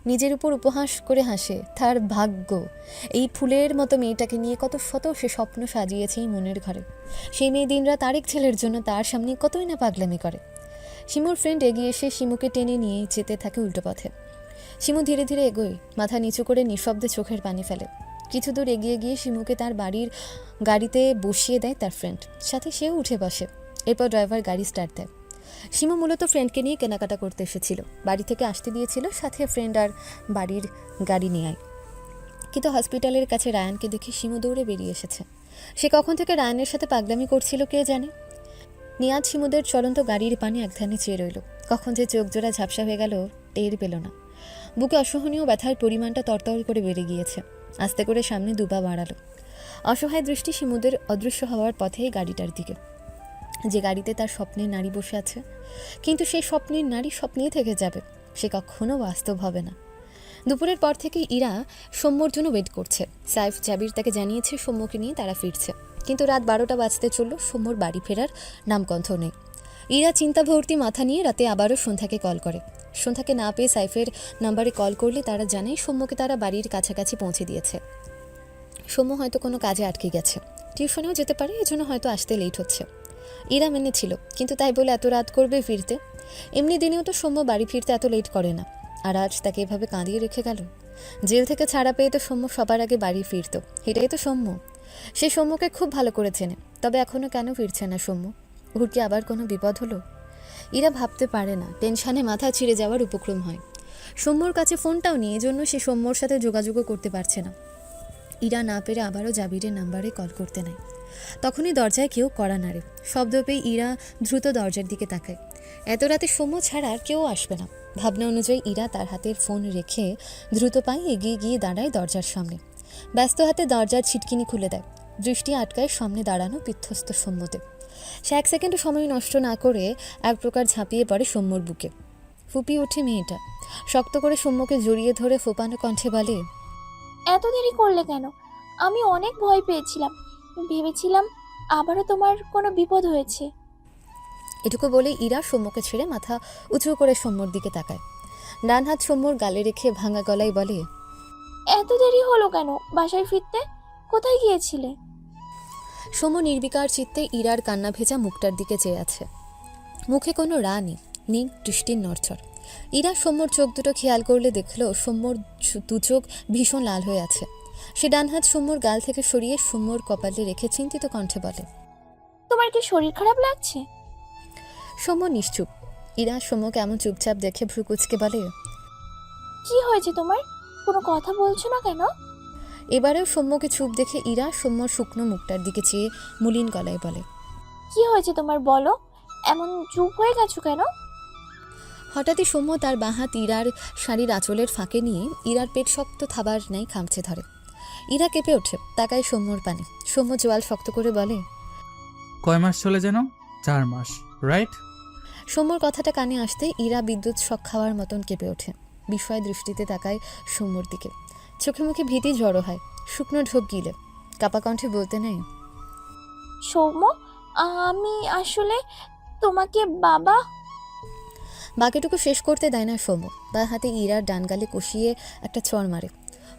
নিজের উপর উপহাস করে হাসে। তার ভাগ্য, এই ফুলের মতো মেয়েটাকে নিয়ে কত শত সে স্বপ্ন সাজিয়েছে এই মনের ঘরে। সেই মেয়ে দিনরাত আরেক ছেলের জন্য তার সামনে কতই না পাগলামি করে। শিমুর ফ্রেন্ড এগিয়ে এসে শিমুকে টেনে নিয়ে যেতে থাকে উল্টো পথে। শিমু ধীরে ধীরে এগোয়, মাথা নিচু করে নিঃশব্দে চোখের পানি ফেলে। কিছু দূর এগিয়ে গিয়ে শিমুকে তার বাড়ির গাড়িতে বসিয়ে দেয় তার ফ্রেন্ড, সাথে সেও উঠে বসে। এরপর ড্রাইভার গাড়ি স্টার্ট দেয়। শিমু মূলত ফ্রেন্ডকে নিয়ে কেনাকাটা করতে এসেছিল, বাড়ি থেকে আসতে দিয়েছিল, সাথে ফ্রেন্ড আর বাড়ির গাড়ি নিয়ে আয়। কিন্তু হসপিটালের কাছে রায়ানকে দেখে শিমু দৌড়ে বেরিয়ে এসেছে। সে কখন থেকে রায়ানের সাথে পাগলামি করছিল কে জানে। নিয়াজ শিমুদের চলন্ত গাড়ির পানে একধানে চেয়ে রইল। কখন যে চোখ জোড়া ঝাপসা হয়ে গেল টের পেল না। বুকে অসহনীয় ব্যথার পরিমাণটা তরতর করে বেড়ে গিয়েছে। আস্তে করে সামনে দুপা বাড়ালো। অসহায় দৃষ্টি শিমুদের অদৃশ্য হওয়ার পথে গাড়িটার দিকে, যে গাড়িতে তার স্বপ্নের নারী বসে আছে। কিন্তু সেই স্বপ্নের নারী স্বপ্নেই থেকে যাবে, সে কখনো বাস্তব হবে না। দুপুরের পর থেকে ইরা সৌম্যর জন্য ওয়েট করছে। সাইফ জাবির তাকে জানিয়েছে সৌম্যকে নিয়ে তারা ফিরছে, কিন্তু রাত 12টা বাজতে চলল, সৌম্যর বাড়ি ফেরার নামগন্ধ নেই। ইরা চিন্তা ভর্তি মাথা নিয়ে রাতে আবারও সন্ধ্যাকে কল করে। সন্ধ্যাকে না পেয়ে সাইফের নাম্বারে কল করলে তারা জানে সৌম্যকে তারা বাড়ির কাছাকাছি পৌঁছে দিয়েছে। সৌম্য হয়তো কোনো কাজে আটকে গেছে, টিউশনেও যেতে পারে, এজন্য হয়তো আসতে লেট হচ্ছে। ইরা মেনেছিল, কিন্তু তাই বলে এত রাত করবে ফিরতে? এমনি দিনেও তো সৌম্য বাড়ি ফিরতে এত লেট করে না, আর আজ তাকে এভাবে কাঁদিয়ে রেখে গেল। জেল থেকে ছাড়া পেয়ে তো সৌম্য সবার আগে বাড়ি ফিরত, এটাই তো সৌম্য। সে সৌম্যকে খুব ভালো করে চেনে, তবে এখনও কেন ফিরছে না সৌম্য? ওর কি আবার কোনো বিপদ হলো? ইরা ভাবতে পারে না, টেনশানে মাথা ছিঁড়ে যাওয়ার উপক্রম হয়। সৌম্যর কাছে ফোনটাও নিয়ে এজন্য সে সৌম্যর সাথে যোগাযোগও করতে পারছে না। ইরা না পেরে আবারও জাবিরের নাম্বারে কল করতে নেয়। তখনই দরজায় কেউ কড়া নাড়ে। শব্দ পেয়ে ইরা দ্রুত দরজার দিকে তাকায়। এত রাতে সৌম্য ছাড়া আর কেউ আসবে না। ভাবনা অনুযায়ী ইরা তার হাতের ফোন রেখে দ্রুত পায়ে এগিয়ে গিয়ে দাঁড়ায় দরজার সামনে। ব্যস্ত হাতে দরজার ছিটকিনি খুলে দেয়। দৃষ্টি আটকায় সামনে দাঁড়ানো বিধ্বস্ত সৌম্যতে। সে 1 সেকেন্ড সময় নষ্ট না করে এক প্রকার ঝাঁপিয়ে পড়ে সৌম্যর বুকে। ফুপিয়ে ওঠে মেয়েটা। শক্ত করে সৌম্যকে জড়িয়ে ধরে ফোপানো কণ্ঠে বলে, এত দেরি করলে কেন? আমি অনেক ভয় পেয়েছিলাম, ভেবেছিলাম আবারও তোমার কোনো বিপদ হয়েছে। এটুকু বলে ইরা সৌম্যকে ছেড়ে মাথা উঁচু করে সৌম্যর দিকে তাকায়। ডান হাত সৌম্যর গালে রেখে ভাঙা গলায় বলে, এত দেরি হলো কেন বাসায় ফিরতে? কোথায় গিয়েছিলে? সৌম্য নির্বিকার চিত্তে ইরার কান্না ভেজা মুখটার দিকে চেয়ে আছে। মুখে কোনো রা নেই দৃষ্টির নড়চড়। ইরা সৌম্যর চোখ দুটো খেয়াল করলে দেখল সৌম্যর দু চোখ ভীষণ লাল হয়ে আছে। সে ডান হাত সৌম্যর গাল থেকে সরিয়ে সৌম্যর কপালে রেখে চিন্তিত কণ্ঠে বলে, তোমার কি শরীর খারাপ লাগছে? সৌম্য নিশ্চুপ। ইরা সৌম্যকে এমন চুপচাপ দেখে ভ্রু কুঁচকে বলে, কি হয়েছে তোমার? কোনো কথা বলছো না কেন? এবারেও সৌম্যকে চুপ দেখে ইরা সৌম্যর শুকনো মুখটার দিকে চেয়ে মলিন গলায় বলে, কি হয়েছে তোমার বলো? এমন চুপ হয়ে গেছো কেন? হঠাৎই সৌম্য তার বাঁ হাত ইরার শাড়ির আঁচলের ফাঁকে নিয়ে ইরার পেট শক্ত থাবার নাই খামচে ধরে। ইরা কেঁপে ওঠে, তাকায় সৌম্যর পানে। সৌম্য জোয়াল শক্ত করে বলে, কয় মাস চলে যেন? 4 মাস, রাইট? সৌম্যর কথাটা কানে আসতে ইরা বিদ্যুৎ শক খাওয়ার মতন কেঁপে ওঠে। বিস্ময় দৃষ্টিতে তাকায় সৌম্যর দিকে। চোখে মুখে ভীতি জড়ো হয়। শুকনো ঢোক গিলে কাপা কণ্ঠে বলতে নেই, সৌম্য, আমি আসলে তোমাকে বাবা। বাকিটুকু শেষ করতে দেয় না সৌম্য। বা হাতে ইরার ডান গালে কষিয়ে একটা চড় মারে।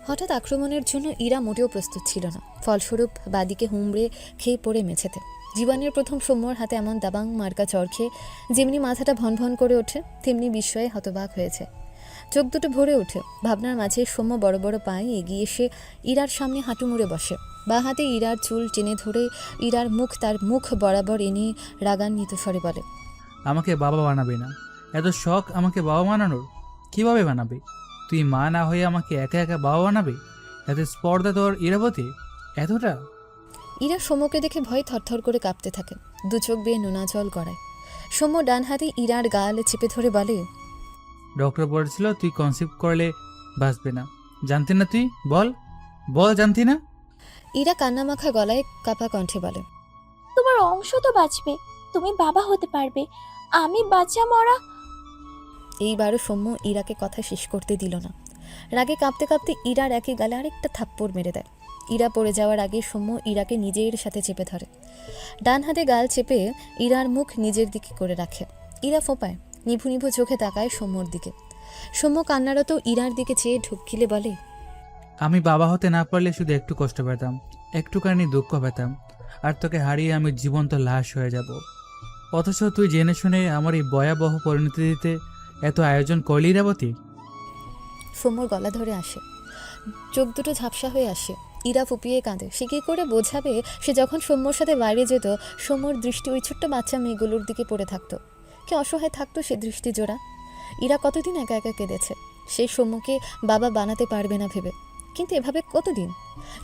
হঠাৎ আক্রমণের জন্য ইরা মোটেও প্রস্তুত ছিল না। ফলস্বরূপ বাদিকে হুমড়ে খেয়ে পড়ে মেঝেতে। জীবনের প্রথম সৌম্যর হাতে এমন দাবাং মার্কা চড় খেয়ে যেমনি মাথাটা ভন করে ওঠে, তেমনি বিস্ময়ে হতবাক হয়েছে। চোখ দুটো ভরে ওঠে। ভাবনার মাঝে সৌম্য বড় বড় পায়ে এগিয়ে এসে ইরার সামনে হাঁটু মুড়ে বসে। বা হাতে ইরার চুল টেনে ধরে ইরার মুখ তার মুখ বরাবর এনে রাগান্বিত স্বরে বলে, আমাকে বাবা বানাবে না। এত শখ আমাকে বাবা বানানোর? কিভাবে বানাবে? তুই মা না হয়ে আমাকে একা একা বাবা বানাবে? এত স্পর্ধা তোর ইরাবতী? এতটা? ইরা সৌম্যকে দেখে ভয় থরথর করে কাঁপতে থাকে। দু চোখ বেয়ে নোনা জল গড়ায়। সৌম্য ডান হাতে ইরার গাল চেপে ধরে বলে, ডক্টর বলেছিল তুই কনসিভ করলে বাঁচবে না। জানতি না তুই? বল বল, জানতি না? ইরা কান্নামাখা গলায় কাপা কণ্ঠে বলে, তোমার অংশ তো বাঁচবে, তুমি বাবা হতে পারবে, আমি বাচ্চা মরা। এইবারও সৌম্য ইরাকে কথা শেষ করতে দিল না। রাগে কাঁপতে কাঁপতে ইরার একই গালে আরেকটা থাপ্পড় মেরে দেয়। ইরা পড়ে যাওয়ার আগে সৌম্য ইরাকে নিজের সাথে চেপে ধরে। ডান হাতে গাল চেপে ইরার মুখ নিজের দিকে করে রাখে। ইরা ফোঁপায়, নিভু নিভু চোখে তাকায় সৌম্যর দিকে। সৌম্য কান্নারত ইরার দিকে চেয়ে ঢুকিলে বলে, আমি বাবা হতে না পারলে শুধু একটু কষ্ট পেতাম, একটুখানি দুঃখ পেতাম, আর তোকে হারিয়ে আমি জীবন্ত লাশ হয়ে যাব। অথচ তুই জেনে শুনে আমার এই ভয়াবহ পরিণতি দিতে এত আয়োজন করলি ইরাবতী। সৌম্যর গলা ধরে আসে, চোখ দুটো ঝাপসা হয়ে আসে। ইরা ফুপিয়ে কাঁদে। সে কী করে বোঝাবে সে যখন সৌম্যর সাথে বাইরে যেত সৌম্যর দৃষ্টি ওই ছোট্ট বাচ্চা মেয়েগুলোর দিকে পড়ে থাকতো। কি অসহায় থাকতো সে দৃষ্টি জোড়া। ইরা কতদিন একা একা কেঁদেছে সেই সৌম্যকে বাবা বানাতে পারবে না ভেবে। কিন্তু এভাবে কতদিন?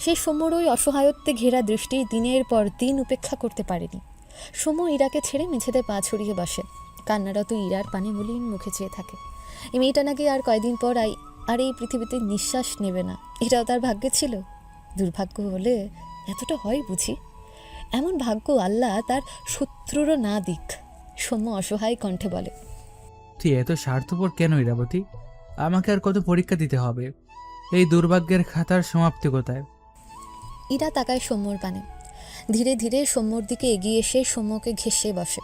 সেই সৌম্যর ওই অসহায়ত্বে ঘেরা দৃষ্টি দিনের পর দিন উপেক্ষা করতে পারেনি। সৌম্য ইরাকে ছেড়ে মেঝেতে পা ছড়িয়ে বসে। কান্নারত ইরার পানে মলিন মুখে চেয়ে থাকে। এই মেয়েটা নাকি আর কয়দিন পর আর এই পৃথিবীতে নিঃশ্বাস নেবে না। এটাও তার ভাগ্যে ছিল। দুর্ভাগ্য হলে এতটা হয় বুঝি? এমন ভাগ্য আল্লাহ তার শত্রুরও না দিক। সৌম্য অসহায় কণ্ঠে বলে, তুই এত স্বার্থপর কেন ইরাবতী? আমাকে আর কত পরীক্ষা দিতে হবে? এই দুর্ভাগ্যের খাতার সমাপ্তি কোথায়? ইরা তাকায় সৌম্যর পানে। ধীরে ধীরে সৌম্যর দিকে এগিয়ে এসে সৌম্যকে ঘেঁষে বসে।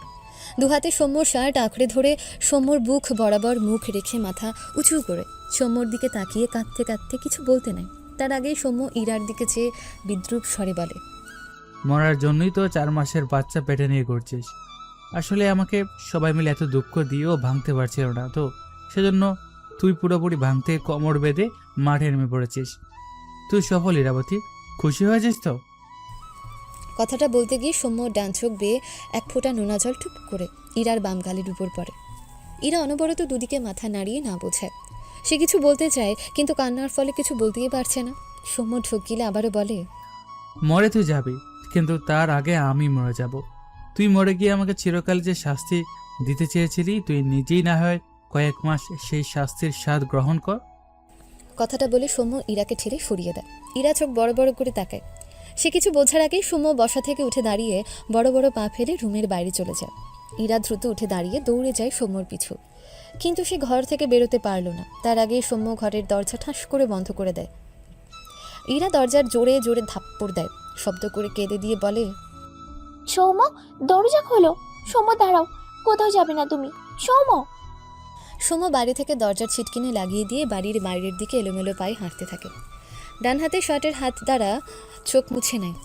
দুহাতে সৌম্যর শার্ট আঁকড়ে ধরে সৌম্যর বুক বরাবর মুখ রেখে মাথা উঁচু করে সৌম্যর দিকে তাকিয়ে কাঁদতে কাঁদতে কিছু বলতে নেয়। তার আগেই সৌম্য ইরার দিকে চেয়ে বিদ্রুপ স্বরে বলে, মরার জন্যই তো 4 মাসের বাচ্চা পেটে নিয়ে ঘুরছিস। আসলে আমাকে সবাই মিলে এত দুঃখ দিয়েও ভাঙতে পারছিল না তো, সেজন্য তুই পুরোপুরি ভাঙতে কোমর বেঁধে মাঠে নেমে পড়েছিস। তুই সফল ইরাবতী, খুশি হয়েছিস তো? কথাটা বলতে গিয়ে সৌম্য ডান চোখ বেয়ে এক ফোঁটা নোনা জল টুপ করে ইরার বাম গালের উপর পড়ে। ইরা অনবরত দুদিকে মাথা নাড়িয়ে না বোঝায়। সে কিছু বলতে চায় কিন্তু কান্নার ফলে কিছু বলতেই পারছে না। সৌম্য ঢোক গিলে আবারও বলে, মরে তুই যাবি, কিন্তু তার আগে আমি মরে যাব। তুই মরে গিয়ে আমাকে চিরকাল যে শাস্তি দিতে চেয়েছিলি তুই নিজেই না হয় কয়েক মাস সেই শাস্তির স্বাদ গ্রহণ কর। কথাটা বলে সৌম্য ইরাকে ঠেলে সরিয়ে দেয়। ইরা চোখ বড় বড় করে তাকায়। সে কিছু বোঝার আগেই সৌম্য বসা থেকে উঠে দাঁড়িয়ে বড় বড় পা ফেলে রুমের বাইরে চলে যায়। ইরা দ্রুত উঠে দাঁড়িয়ে দৌড়ে যায় সৌম্যর পিছু, কিন্তু সে ঘর থেকে বেরোতে পারল না। তার আগেই সৌম্য ঘরের দরজা ঠাস করে বন্ধ করে দেয়। ইরা দরজার জোরে জোরে ধাপ্পড় দেয়, শব্দ করে কেঁদে দিয়ে বলে, সৌম্য, দরজা খোলো। সৌম্য, দাঁড়াও, কোথাও যাবে না তুমি। সৌম্য। সৌম্য বাড়ি থেকে দরজার ছিটকিনি লাগিয়ে দিয়ে বাড়ির বাইরের দিকে এলোমেলো পায়ে হাঁটতে থাকে। ডান হাতে শার্টের হাত দ্বারা চোখ মুছে নেয়।